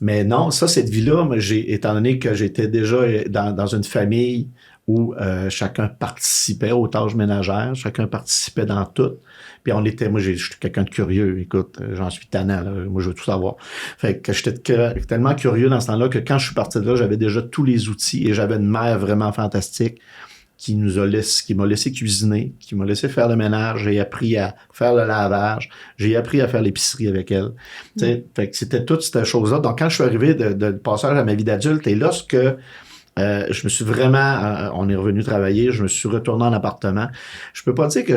S4: Mais non, cette vie-là, étant donné que j'étais déjà dans une famille où chacun participait aux tâches ménagères, chacun participait dans tout. Puis moi, je suis quelqu'un de curieux. Écoute, j'en suis tannant, là. Moi, je veux tout savoir. Fait que j'étais tellement curieux dans ce temps-là que quand je suis parti de là, j'avais déjà tous les outils et j'avais une mère vraiment fantastique qui m'a laissé cuisiner, qui m'a laissé faire le ménage. J'ai appris à faire le lavage. J'ai appris à faire l'épicerie avec elle. Fait que c'était toutes ces choses-là. Donc, quand je suis arrivé de passage à ma vie d'adulte et lorsque je me suis vraiment... on est revenu travailler, je me suis retourné en appartement. Je peux pas dire que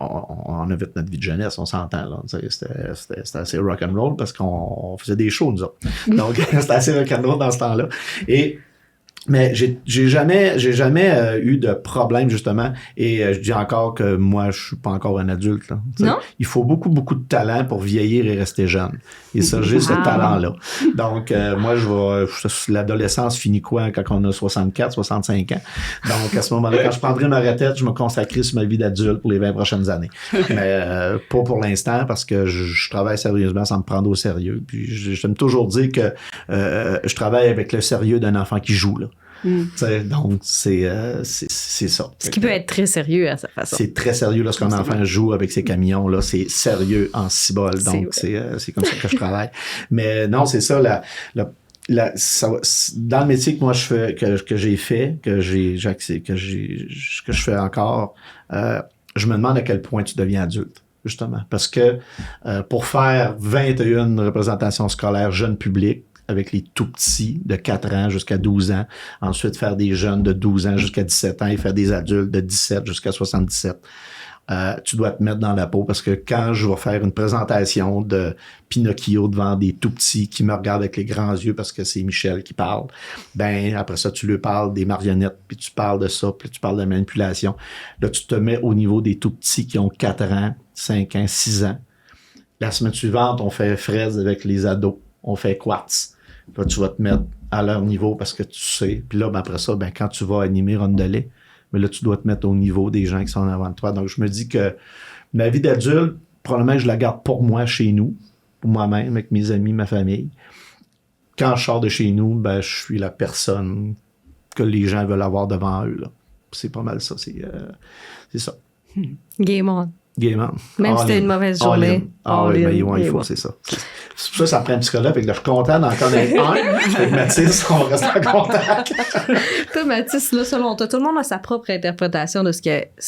S4: on avait notre vie de jeunesse, on s'entend, là. C'était assez rock'n'roll parce qu'on faisait des shows, nous autres. Donc, c'était assez rock'n'roll dans ce temps-là. Mais j'ai jamais eu de problème, justement. Et je dis encore que moi, je suis pas encore un adulte. Là.
S1: Non?
S4: Il faut beaucoup de talent pour vieillir et rester jeune. Et ça, j'ai ce talent-là. Donc, moi, l'adolescence finit quoi quand on a 64, 65 ans? Donc, à ce moment-là, quand je prendrai ma retraite, je me consacrerai sur ma vie d'adulte pour les 20 prochaines années. Mais pas pour l'instant, parce que je travaille sérieusement sans me prendre au sérieux. Puis, j'aime toujours dire que je travaille avec le sérieux d'un enfant qui joue, là. Donc, c'est ça.
S1: Ce qui peut être très sérieux à sa façon.
S4: C'est très sérieux lorsqu'un enfant joue avec ses camions. Là, c'est sérieux en cibole. Donc, c'est comme ça que je travaille. Mais non, c'est ça. Dans le métier que moi je fais, que j'ai fait, que je fais encore, je me demande à quel point tu deviens adulte. Justement. Parce que pour faire 21 représentations scolaires jeunes publics, avec les tout-petits de 4 ans jusqu'à 12 ans, ensuite faire des jeunes de 12 ans jusqu'à 17 ans et faire des adultes de 17 jusqu'à 77. Tu dois te mettre dans la peau parce que quand je vais faire une présentation de Pinocchio devant des tout-petits qui me regardent avec les grands yeux parce que c'est Michel qui parle, ben après ça, tu lui parles des marionnettes, puis tu parles de ça, puis tu parles de manipulation. Là, tu te mets au niveau des tout-petits qui ont 4 ans, 5 ans, 6 ans. La semaine suivante, on fait fraise avec les ados. On fait quartz. Là, tu vas te mettre à leur niveau parce que tu sais. Puis là, ben, après ça, ben, quand tu vas animer Rondelet, mais là, tu dois te mettre au niveau des gens qui sont en avant de toi. Donc, je me dis que ma vie d'adulte, probablement, je la garde pour moi, chez nous, pour moi-même, avec mes amis, ma famille. Quand je sors de chez nous, ben, je suis la personne que les gens veulent avoir devant eux. Là. C'est pas mal ça. C'est ça.
S1: Game on.
S4: Game on.
S1: Même si c'était une mauvaise journée.
S4: Oui, mais il faut, c'est ça. C'est pour ça que ça prend un psychologue. Fait que là, je suis content d'en connaître un. Avec Mathis, on reste en contact.
S1: Toi, Mathis, là, selon toi, tout le monde a sa propre interprétation de ce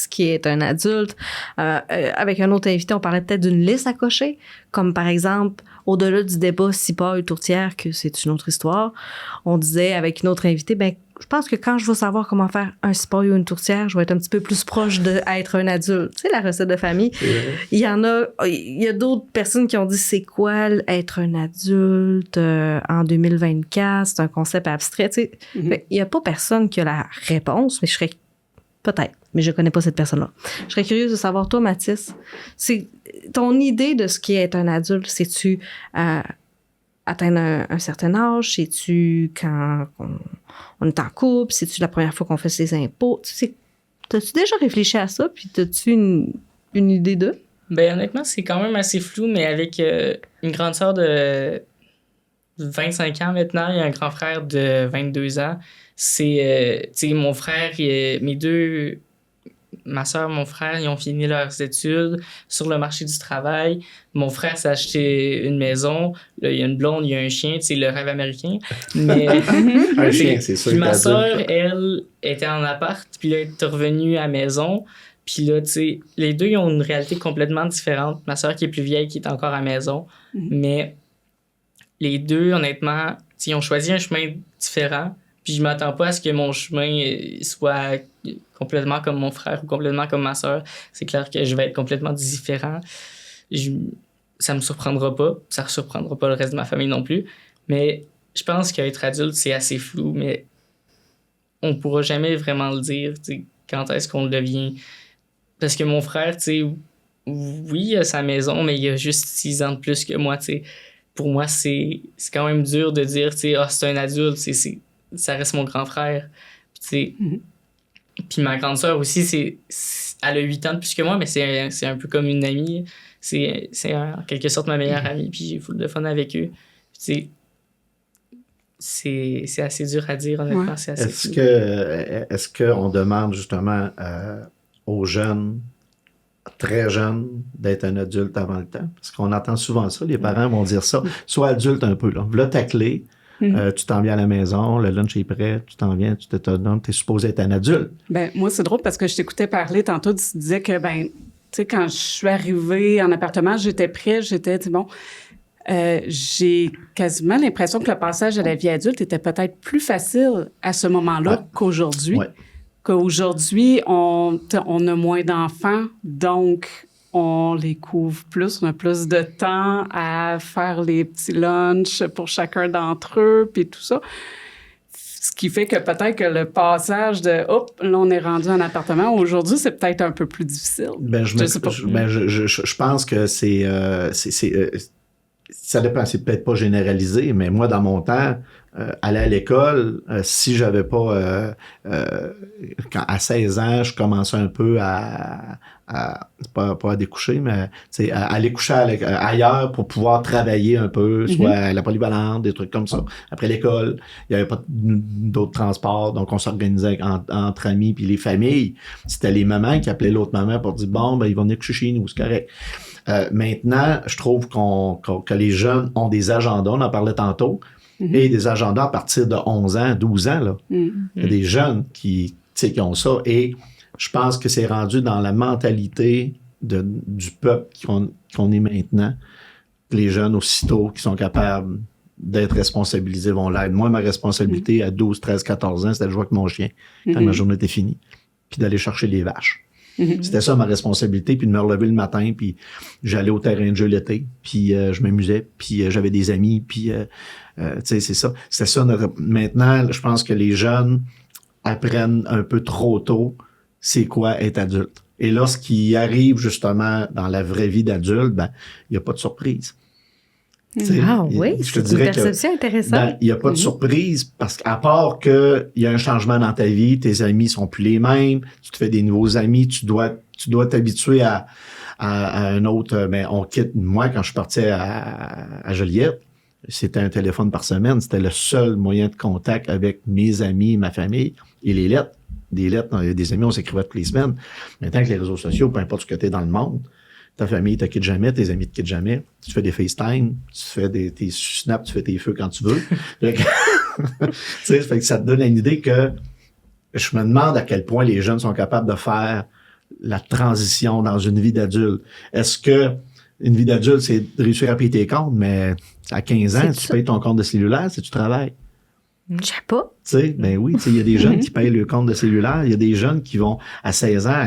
S1: qui est un adulte. Avec un autre invité, on parlait peut-être d'une liste à cocher. Comme par exemple, au-delà du débat cipard ou tourtière, que c'est une autre histoire, on disait avec une autre invitée, ben je pense que quand je vais savoir comment faire un cipard ou une tourtière, je vais être un petit peu plus proche d'être un adulte. Tu sais, la recette de famille. Il y a d'autres personnes qui ont dit c'est quoi être un adulte en 2024, c'est un concept abstrait. Tu sais. Il n'y a pas personne qui a la réponse, mais je serais peut-être, mais je connais pas cette personne-là. Je serais curieuse de savoir, toi, Mathis, c'est ton idée de ce qui est être un adulte, c'est-tu atteindre un certain âge? C'est-tu quand on est en couple? C'est-tu la première fois qu'on fait ses impôts? T'as-tu déjà réfléchi à ça? Puis t'as-tu une idée d'eux?
S3: Ben honnêtement, c'est quand même assez flou, mais avec une grande sœur de 25 ans maintenant et un grand frère de 22 ans, c'est, tu sais, mon frère, ma soeur et mon frère, ils ont fini leurs études sur le marché du travail. Mon frère s'est acheté une maison. Là, il y a une blonde, il y a un chien, tu sais, le rêve américain. Mais
S4: un chien, c'est sûr.
S3: Puis ma soeur, elle, était en appart, puis là, elle est revenue à la maison. Puis là, tu sais, les deux, ils ont une réalité complètement différente. Ma soeur qui est plus vieille, qui est encore à la maison. Mais les deux, honnêtement, ils ont choisi un chemin différent. Puis je m'attends pas à ce que mon chemin soit complètement comme mon frère ou complètement comme ma sœur. C'est clair que je vais être complètement différent. Ça me surprendra pas. Ça ne surprendra pas le reste de ma famille non plus. Mais je pense qu'être adulte, c'est assez flou, mais on pourra jamais vraiment le dire, quand est-ce qu'on le devient. Parce que mon frère, oui, il a sa maison, mais il a juste 6 ans de plus que moi, Pour moi, c'est quand même dur de dire, c'est un adulte, ça reste mon grand frère. Puis ma grande sœur aussi, elle a 8 ans de plus que moi, mais c'est un peu comme une amie. C'est en quelque sorte ma meilleure amie, puis j'ai full de fun avec eux. Puis c'est assez dur à dire, honnêtement. Ouais. C'est assez
S4: Est-ce qu'on demande justement aux jeunes, très jeunes, d'être un adulte avant le temps? Parce qu'on entend souvent ça, les parents vont dire ça. Sois adulte un peu, là. Voilà ta clé. Tu t'en viens à la maison, le lunch est prêt, tu t'en viens, tu t'autonomes, tu es supposé être un adulte.
S2: Ben moi, c'est drôle parce que je t'écoutais parler tantôt, tu disais que, tu sais, quand je suis arrivée en appartement, j'étais prête, j'ai quasiment l'impression que le passage à la vie adulte était peut-être plus facile à ce moment-là qu'aujourd'hui. Ouais. Qu'aujourd'hui, on a moins d'enfants, donc on les couvre plus, on a plus de temps à faire les petits lunchs pour chacun d'entre eux, puis tout ça. Ce qui fait que peut-être que le passage de « hop, là, on est rendu en appartement », aujourd'hui, c'est peut-être un peu plus difficile.
S4: Je pense que ça dépend, c'est peut-être pas généralisé, mais moi, dans mon temps, aller à l'école, si j'avais pas... à 16 ans, je commençais un peu pas à découcher, mais à aller coucher ailleurs pour pouvoir travailler un peu, soit à la polyvalente, des trucs comme ça. Après l'école, il n'y avait pas d'autres transports, donc on s'organisait entre amis, puis les familles, c'était les mamans qui appelaient l'autre maman pour dire « Bon, ben ils vont venir coucher chez nous, c'est correct ». Maintenant, je trouve que les jeunes ont des agendas, on en parlait tantôt, et des agendas à partir de 11 ans, 12 ans. Là. Il y a des jeunes qui ont ça, et je pense que c'est rendu dans la mentalité du peuple qu'on est maintenant. Les jeunes, aussitôt, qui sont capables d'être responsabilisés, vont l'être. Moi, ma responsabilité à 12, 13, 14 ans, c'était de jouer avec mon chien quand ma journée était finie, puis d'aller chercher les vaches. C'était ça ma responsabilité, puis de me relever le matin, puis j'allais au terrain de jeu l'été, puis je m'amusais, puis j'avais des amis, puis tu sais, c'est ça. C'était ça maintenant, je pense que les jeunes apprennent un peu trop tôt c'est quoi être adulte. Et lorsqu'ils arrivent justement dans la vraie vie d'adulte, ben il n'y a pas de surprise.
S1: Oui, c'est une perception intéressante.
S4: Il n'y a pas de surprise parce qu'à part qu'il y a un changement dans ta vie, tes amis sont plus les mêmes, tu te fais des nouveaux amis, tu dois t'habituer à un autre. Mais on quitte. Moi, quand je suis parti à Joliette, c'était un téléphone par semaine. C'était le seul moyen de contact avec mes amis, ma famille et les lettres. Des lettres, des amis, on s'écrivait toutes les semaines. Maintenant, avec les réseaux sociaux, peu importe ce que tu es dans le monde, ta famille te quitte jamais, tes amis te quittent jamais. Tu fais des FaceTime, tu fais tes snaps, tu fais tes feux quand tu veux. Tu sais, fait que ça te donne une idée que je me demande à quel point les jeunes sont capables de faire la transition dans une vie d'adulte. Est-ce que Une vie d'adulte, c'est de réussir à payer tes comptes, mais à 15 ans, tu payes ton compte de cellulaire si tu travailles.
S1: Je sais pas.
S4: Tu sais, ben oui, il y a des jeunes qui payent le compte de cellulaire. Il y a des jeunes qui vont, à 16 ans,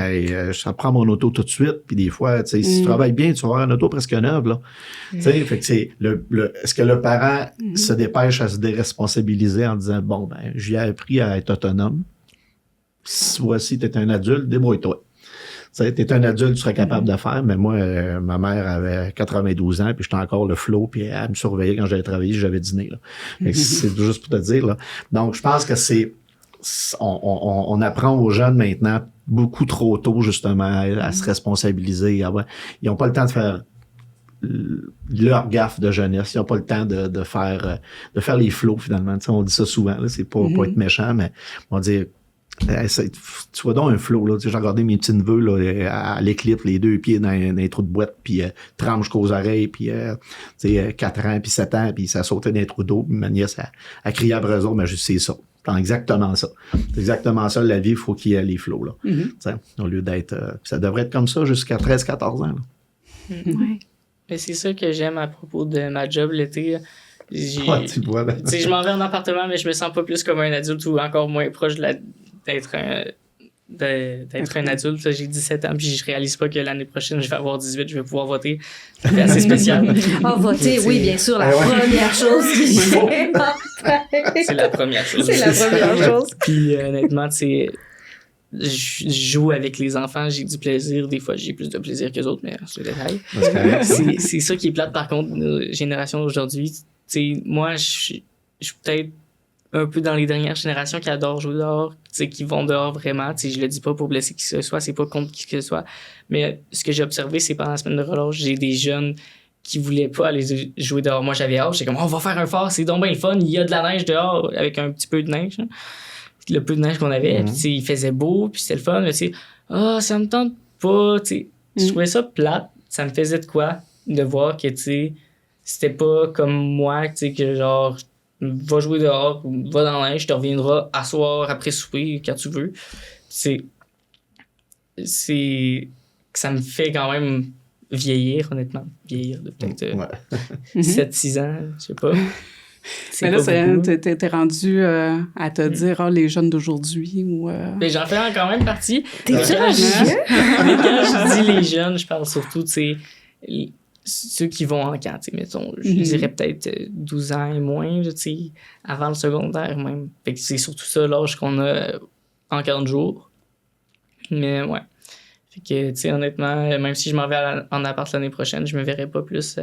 S4: ça prend mon auto tout de suite. Puis des fois, tu sais, si tu travailles bien, tu vas avoir une auto presque neuve, là. Tu sais, fait que c'est est-ce que le parent se dépêche à se déresponsabiliser en disant, bon, ben, j'ai appris à être autonome. Voici, t'es un adulte, débrouille-toi. Tu sais, t'es un adulte, tu serais capable de faire, mais moi, ma mère avait 92 ans, puis j'étais encore le flot, puis elle me surveillait quand j'allais travailler, j'avais dîné, là. Fait que c'est juste pour te dire, là. Donc, je pense que on apprend aux jeunes maintenant beaucoup trop tôt, justement, à se responsabiliser. Ils n'ont pas le temps de faire leur gaffe de jeunesse. Ils n'ont pas le temps de faire les flots, finalement. Tu sais, on dit ça souvent, là. C'est pas être méchant, mais on va dire, tu vois donc un flow, là. J'ai regardé mes petits neveux, là, à l'éclipse, les 2 pieds dans les trous de boîte, puis trempe jusqu'aux oreilles, puis 4 ans, puis 7 ans, puis ça sautait dans les trous d'eau, puis ma nièce, elle criait à Brezo, mais je sais ça. C'est exactement ça. C'est exactement ça, la vie, il faut qu'il y ait les flows, là. Au lieu d'être... ça devrait être comme ça jusqu'à 13-14 ans, là.
S1: Ouais.
S3: Mais c'est ça que j'aime à propos de ma job l'été.
S4: Tu vois, là.
S3: Je m'en vais en appartement, mais je me sens pas plus comme un adulte ou encore moins proche d'être un adulte. J'ai 17 ans, puis je réalise pas que l'année prochaine, je vais avoir 18, je vais pouvoir voter. C'est assez spécial.
S1: Voter, oui, bien sûr, la première chose qu'il fait.
S3: C'est la première chose.
S1: C'est la première chose.
S3: Puis honnêtement, je joue avec les enfants, j'ai du plaisir. Des fois, j'ai plus de plaisir que les autres, mais c'est le détail. C'est ça qui est plate, par contre, nos générations d'aujourd'hui. Moi, je suis peut-être un peu dans les dernières générations qui adorent jouer dehors, qui vont dehors vraiment. Je le dis pas pour blesser qui que ce soit, c'est pas contre qui que ce soit. Mais ce que j'ai observé, c'est pendant la semaine de relâche, j'ai des jeunes qui voulaient pas aller jouer dehors. Moi, j'avais hâte, j'étais comme, on va faire un phare, c'est donc bien le fun, il y a de la neige dehors, avec un petit peu de neige. Hein. Le peu de neige qu'on avait, puis il faisait beau, puis c'était le fun, mais ça me tente pas, Je trouvais ça plate, ça me faisait de quoi de voir que, c'était pas comme moi, que genre, va jouer dehors, va dans la neige, tu reviendras à soir, après souper, quand tu veux. C'est que ça me fait quand même vieillir, honnêtement. Vieillir de peut-être 7-6 ans, je sais pas.
S2: Mais là, t'es rendu à te dire, les jeunes d'aujourd'hui ou...
S3: Mais j'en fais quand même partie.
S1: T'es-tu
S3: mais quand je dis les jeunes, je parle surtout, ceux qui vont en camp, mettons, je dirais peut-être 12 ans et moins, avant le secondaire même. Fait que c'est surtout ça l'âge qu'on a en 40 jours. Mais ouais. Fait que, honnêtement, même si je m'en vais en appart l'année prochaine, je me verrai pas plus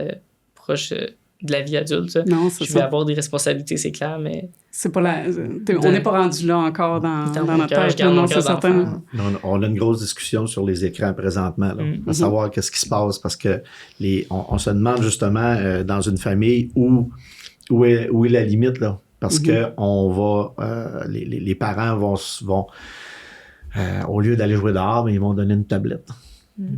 S3: proche de la vie adulte.
S2: Non, c'est ça.
S3: Je vais avoir des responsabilités, c'est clair, mais...
S2: C'est pas on n'est pas rendu là encore dans notre tête. Non, c'est certain.
S4: On a une grosse discussion sur les écrans présentement, là, à savoir qu'est-ce qui se passe, parce que on se demande justement dans une famille où est la limite, là, parce que on va les parents vont au lieu d'aller jouer dehors, ils vont donner une tablette.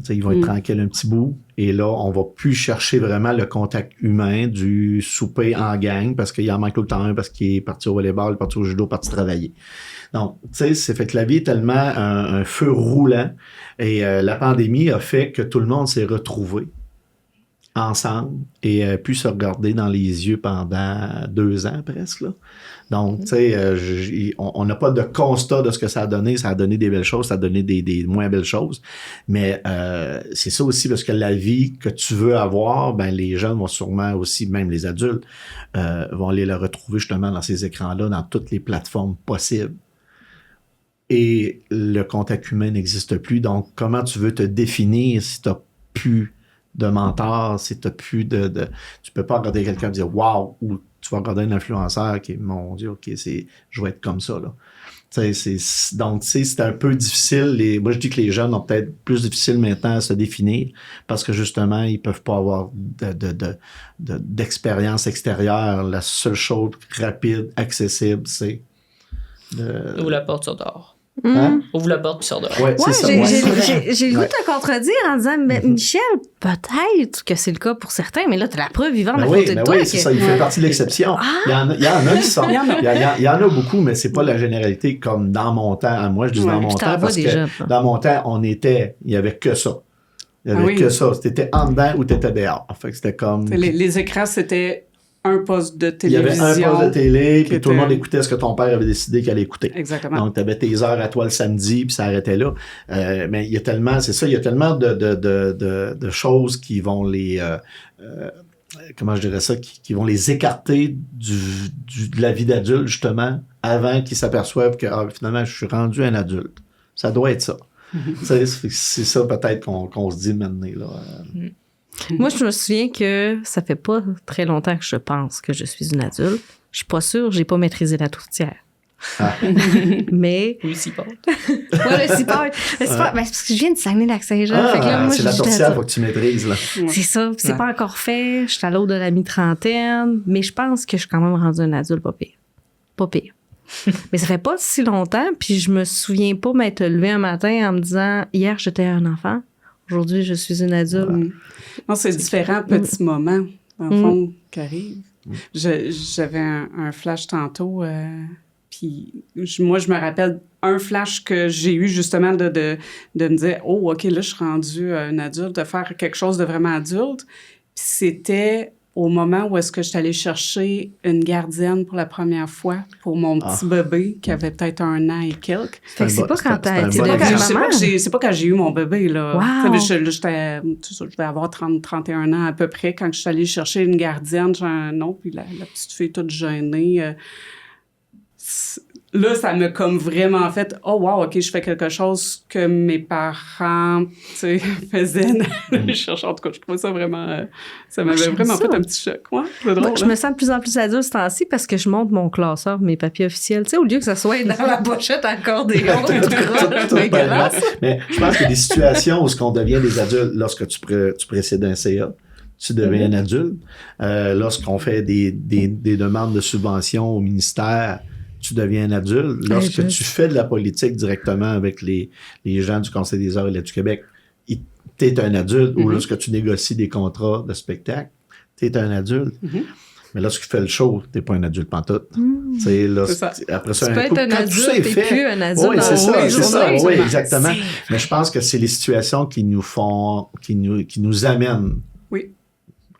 S4: Ils vont être tranquilles un petit bout. Et là, on va plus chercher vraiment le contact humain du souper en gang parce qu'il en manque tout le temps un parce qu'il est parti au volleyball, parti au judo, parti travailler. Donc, tu sais, c'est fait que la vie est tellement un feu roulant. Et la pandémie a fait que tout le monde s'est retrouvé ensemble et a pu se regarder dans les yeux pendant 2 ans presque, là. Donc, tu sais, on n'a pas de constat de ce que ça a donné. Ça a donné des belles choses, ça a donné des moins belles choses. Mais c'est ça aussi, parce que la vie que tu veux avoir, ben les jeunes vont sûrement aussi, même les adultes, vont aller la retrouver justement dans ces écrans-là, dans toutes les plateformes possibles. Et le contact humain n'existe plus. Donc, comment tu veux te définir si tu n'as plus de mentor, si tu n'as plus tu peux pas regarder quelqu'un et dire « wow » ou tu vas regarder un influenceur qui est, mon Dieu, OK, je vais être comme ça, là. Donc, tu sais, c'est un peu difficile. Moi, je dis que les jeunes ont peut-être plus difficile maintenant à se définir parce que, justement, ils peuvent pas avoir d'expérience extérieure. La seule chose rapide, accessible, c'est...
S3: Ouvre la porte, sors dehors.
S4: Hein?
S3: Ouvre la porte puis sors dehors.
S4: Ouais, c'est ça.
S1: J'ai le goût de te contredire en disant, mais Michel, peut-être que c'est le cas pour certains, mais là, tu as la preuve vivante à côté de toi.
S4: Oui, c'est ça, il fait partie de l'exception. Il y en a qui sont. Il y en a beaucoup, mais c'est pas la généralité comme dans mon temps. Moi, je dis dans mon temps parce que dans mon temps, il y avait que ça. Il n'y avait
S2: oui.
S4: que ça. T'étais en dedans ou t'étais dehors. Fait que c'était comme...
S2: Les écrans, c'était un poste de
S4: Il y avait
S2: télévision.
S4: un poste de télé, puis
S2: qui
S4: tout le monde
S2: était-
S4: écoutait ce que ton père avait décidé qu'il allait écouter.
S2: Exactement.
S4: Donc, tu avais tes heures à toi le samedi, puis ça arrêtait là. Mais il y a tellement, c'est ça, il y a tellement de choses qui vont les... comment je dirais ça, qui vont les écarter de la vie d'adulte, justement, avant qu'ils s'aperçoivent que finalement, je suis rendu un adulte. Ça doit être ça. C'est ça peut-être qu'on se dit maintenant. Là.
S1: Moi, je me souviens que ça fait pas très longtemps que je pense que je suis une adulte. Je suis pas sûre, j'ai pas maîtrisé la tourtière.
S4: Ah.
S1: Mais...
S3: Oui, si pas.
S1: Ouais, le cipard. Ben, c'est parce que je viens de Saguenay-Lac-Saint-Jean. Fait que là, moi,
S4: c'est la
S1: je-
S4: tourtière, il faut que tu maîtrises. Là.
S1: C'est ça. Puis c'est
S2: Ouais.
S1: pas encore fait. Je suis à l'autre de la mi-trentaine. Mais je pense que je suis quand même rendue un adulte pas pire. Pas pire. Mais ça fait pas si longtemps. Puis je me souviens pas m'être levée un matin en me disant « Hier, j'étais un enfant. Aujourd'hui, je suis une adulte.
S2: Non, c'est différents petits moments, dans le fond, qui arrivent. J'avais un flash tantôt, puis moi, je me rappelle un flash que j'ai eu justement de me dire « Oh, OK, là, je suis rendue un adulte, de faire quelque chose de vraiment adulte. » Puis c'était au moment où est-ce que je suis allée chercher une gardienne pour la première fois pour mon petit bébé qui avait peut-être 1 an et quelques.
S1: Fait que c'est pas quand t'as été
S4: C'est pas
S1: devenue
S4: quand-
S1: maman.
S2: C'est pas quand j'ai eu mon bébé, là.
S1: Wow.
S2: Tu sais, je vais avoir 31 ans à peu près. Quand je suis allée chercher une gardienne, j'ai un nom, puis la petite fille toute gênée. Là, ça m'a comme vraiment fait « Oh, wow, OK, je fais quelque chose que mes parents, tu sais, faisaient. » Je cherchais, en tout cas, je trouvais ça vraiment... ça m'avait
S1: j'aime
S2: vraiment
S1: ça.
S2: fait un petit choc. Ouais, c'est drôle.
S1: Moi, je me sens de plus en plus adulte ce temps-ci parce que je monte mon classeur, mes papiers officiels. Tu sais, au lieu que ça soit dans la pochette accordéon, tout gras,
S4: Tout
S1: dégueulasse.
S4: Mais je pense qu'il y a des situations où on devient des adultes lorsque tu précèdes un CA. Tu deviens un adulte. Lorsqu'on fait des demandes de subventions au ministère, tu deviens un adulte. Lorsque tu fais de la politique directement avec les gens du Conseil des arts et de du Québec, tu es un adulte. Ou lorsque tu négocies des contrats de spectacle, tu es un adulte. Mais lorsque tu fais le show, tu n'es pas un adulte pantoute. Tu sais, là,
S2: C'est ça.
S4: après ça,
S1: Tu peux être un
S4: quand tout ça est
S1: adulte et
S4: fait,
S1: plus un adulte.
S4: oui, c'est ça, c'est ça.
S1: Oui,
S4: Oui, exactement. Mais je pense que c'est les situations qui nous font, qui nous amènent
S2: Oui.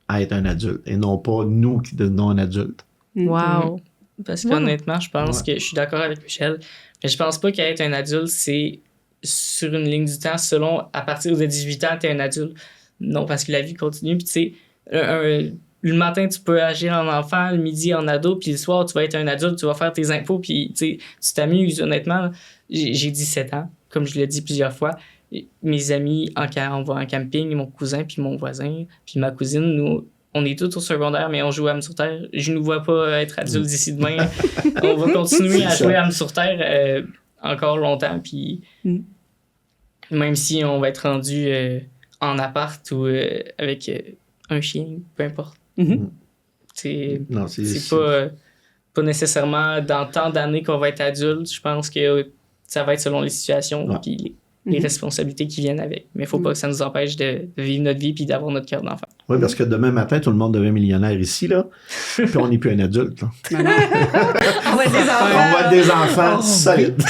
S4: à être un adulte et non pas nous qui devenons un adulte.
S1: Wow.
S3: Parce qu'honnêtement, je pense que je suis d'accord avec Michel, mais je pense pas qu'être un adulte, c'est sur une ligne du temps selon à partir de 18 ans, t'es un adulte. Non, parce que la vie continue. Puis tu sais, le matin, tu peux agir en enfant, le midi en ado, puis le soir, tu vas être un adulte, tu vas faire tes impôts, puis tu t'amuses. Honnêtement, j'ai 17 ans, comme je l'ai dit plusieurs fois. Mes amis, on va en camping, mon cousin, puis mon voisin, puis ma cousine, nous... On est tous au secondaire, mais on joue à Âme sur Terre. Je ne nous vois pas être adulte d'ici demain. On va continuer à jouer à Âme sur Terre encore longtemps. Puis même si on va être rendu en appart ou avec un chien, peu importe. C'est pas nécessairement dans tant d'années qu'on va être adulte. Je pense que ça va être selon les situations et les responsabilités qui viennent avec. Mais il ne faut pas que ça nous empêche de vivre notre vie et d'avoir notre cœur d'enfant.
S4: Oui, parce que demain matin, tout le monde devient millionnaire ici, là. Puis on n'est plus un adulte, là.
S1: On va être des enfants.
S4: On va être des enfants solides.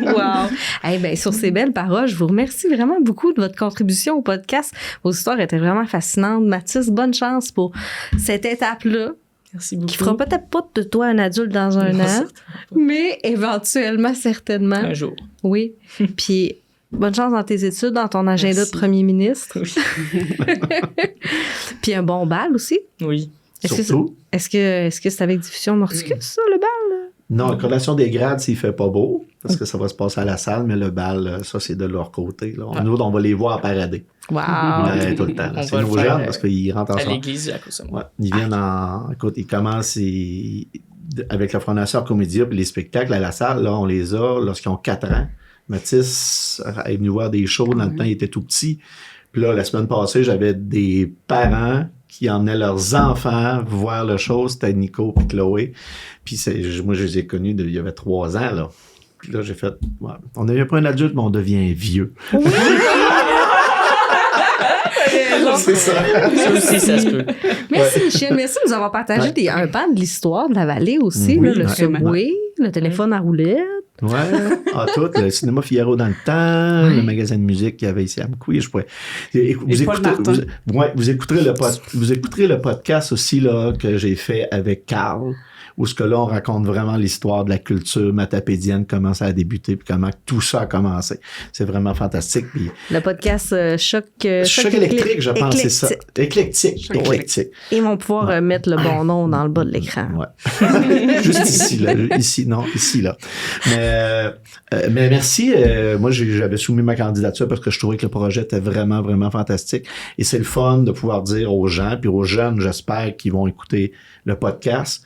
S1: Wow. Hey, ben, sur ces belles paroles, je vous remercie vraiment beaucoup de votre contribution au podcast. Vos histoires étaient vraiment fascinantes. Mathis, bonne chance pour cette étape-là.
S3: Merci beaucoup.
S1: Qui fera peut-être pas de toi un adulte dans un an, mais éventuellement, certainement.
S3: Un jour.
S1: Oui. Puis, bonne chance dans tes études, dans ton agenda
S3: Merci.
S1: de premier ministre.
S3: Oui.
S1: Puis un bon bal aussi.
S3: Oui.
S4: Surtout.
S1: Est-ce que c'est avec diffusion Morticus, ça, le bal?
S4: Non, la collation des grades, s'il fait pas beau, parce que ça va se passer à la salle, mais le bal, ça, c'est de leur côté. Là. Nous autres, on va les voir parader.
S1: Wow!
S4: Ouais, tout le temps.
S3: On
S4: C'est
S3: va
S4: nos
S3: le faire,
S4: jeunes, parce qu'ils rentrent en
S3: À
S4: soirée.
S3: l'église à cause de moi.
S4: Ouais, ils viennent écoute, ils commencent avec la Fondation Comédia, puis les spectacles à la salle, là, on les a lorsqu'ils ont 4 ans. Mathis est venu voir des shows, dans le temps, il était tout petit. Puis là, la semaine passée, j'avais des parents qui emmenaient leurs enfants voir le show. C'était Nico et Chloé. Puis moi, je les ai connus il y avait 3 ans, là. Puis là, j'ai fait, ouais, on devient pas un adulte, mais on devient vieux. Oui! C'est ça.
S3: Ça aussi, ça se peut.
S1: Merci, Michel. Merci de nous avoir partagé un pan de l'histoire de la vallée aussi.
S4: Oui,
S1: là, le
S4: vraiment.
S1: subway, le téléphone à roulette.
S4: Ouais, tout. Le cinéma Figaro dans le temps, le magasin de musique qu'il y avait ici à Amqui. Vous écouterez le podcast aussi là, que j'ai fait avec Carl, où ce que là, on raconte vraiment l'histoire de la culture matapédienne, comment ça a débuté, puis comment tout ça a commencé. C'est vraiment fantastique. Puis,
S1: le podcast Choc
S4: électrique, je pense, c'est ça. Éclectique.
S1: Ils vont pouvoir mettre le bon nom dans le bas de l'écran.
S4: Ouais. Juste ici, là. Mais merci. Moi, j'avais soumis ma candidature parce que je trouvais que le projet était vraiment, vraiment fantastique. Et c'est le fun de pouvoir dire aux gens, puis aux jeunes, j'espère, qu'ils vont écouter le podcast,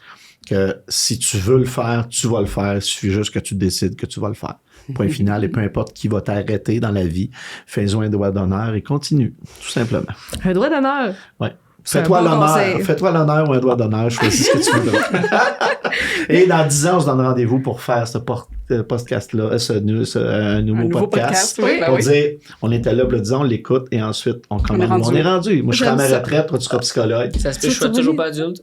S4: que si tu veux le faire, tu vas le faire. Il suffit juste que tu décides que tu vas le faire. Point final. Et peu importe qui va t'arrêter dans la vie, fais-en un doigt d'honneur et continue, tout simplement.
S1: Un doigt d'honneur?
S4: Oui. Fais-toi l'honneur ou un doigt d'honneur, choisis ce que tu veux. Et dans 10 ans, on se donne rendez-vous pour faire ce podcast-là, un nouveau podcast. Pour dire, on était là, disons, on l'écoute et ensuite, on commence. On est rendu. Moi, je serai à ma retraite, toi, tu seras psychologue.
S3: Ça se peut, je sois toujours pas adulte.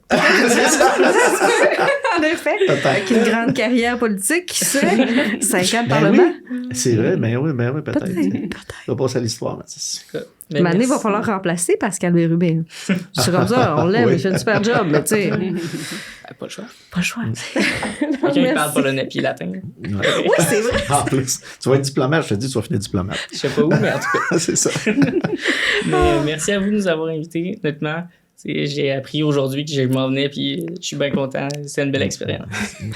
S1: En effet. Avec une grande carrière politique, qui sait, 5 ans de Parlement.
S4: Oui. C'est vrai, mais oui, peut-être. Ça va passer à l'histoire, Mathis.
S1: Mané, il va falloir remplacer Pascal Bérubé. C'est comme ça, on l'aime, il fait un super job, mais tu sais.
S3: Pas le choix.
S1: Pas le choix.
S3: Quelqu'un qui parle polonais puis latin.
S1: Oui, c'est vrai.
S4: En plus, tu vas être diplomate, je te dis, tu vas finir diplomate.
S3: Je sais pas où, mais en tout cas.
S4: C'est ça.
S3: Mais merci à vous de nous avoir invités, honnêtement. J'ai appris aujourd'hui que je m'en venais, puis je suis bien content. C'est une belle expérience.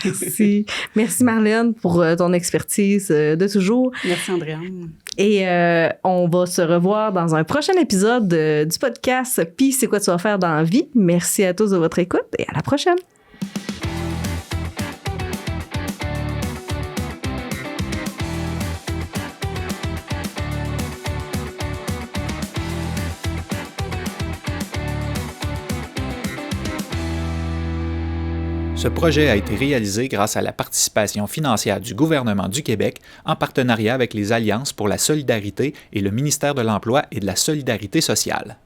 S1: Merci. Merci, Marlène, pour ton expertise de toujours.
S2: Merci, Andréane.
S1: Et on va se revoir dans un prochain épisode du podcast « Puis c'est quoi tu vas faire dans la vie ». Merci à tous de votre écoute et à la prochaine.
S5: Ce projet a été réalisé grâce à la participation financière du gouvernement du Québec en partenariat avec les Alliances pour la solidarité et le ministère de l'Emploi et de la Solidarité sociale.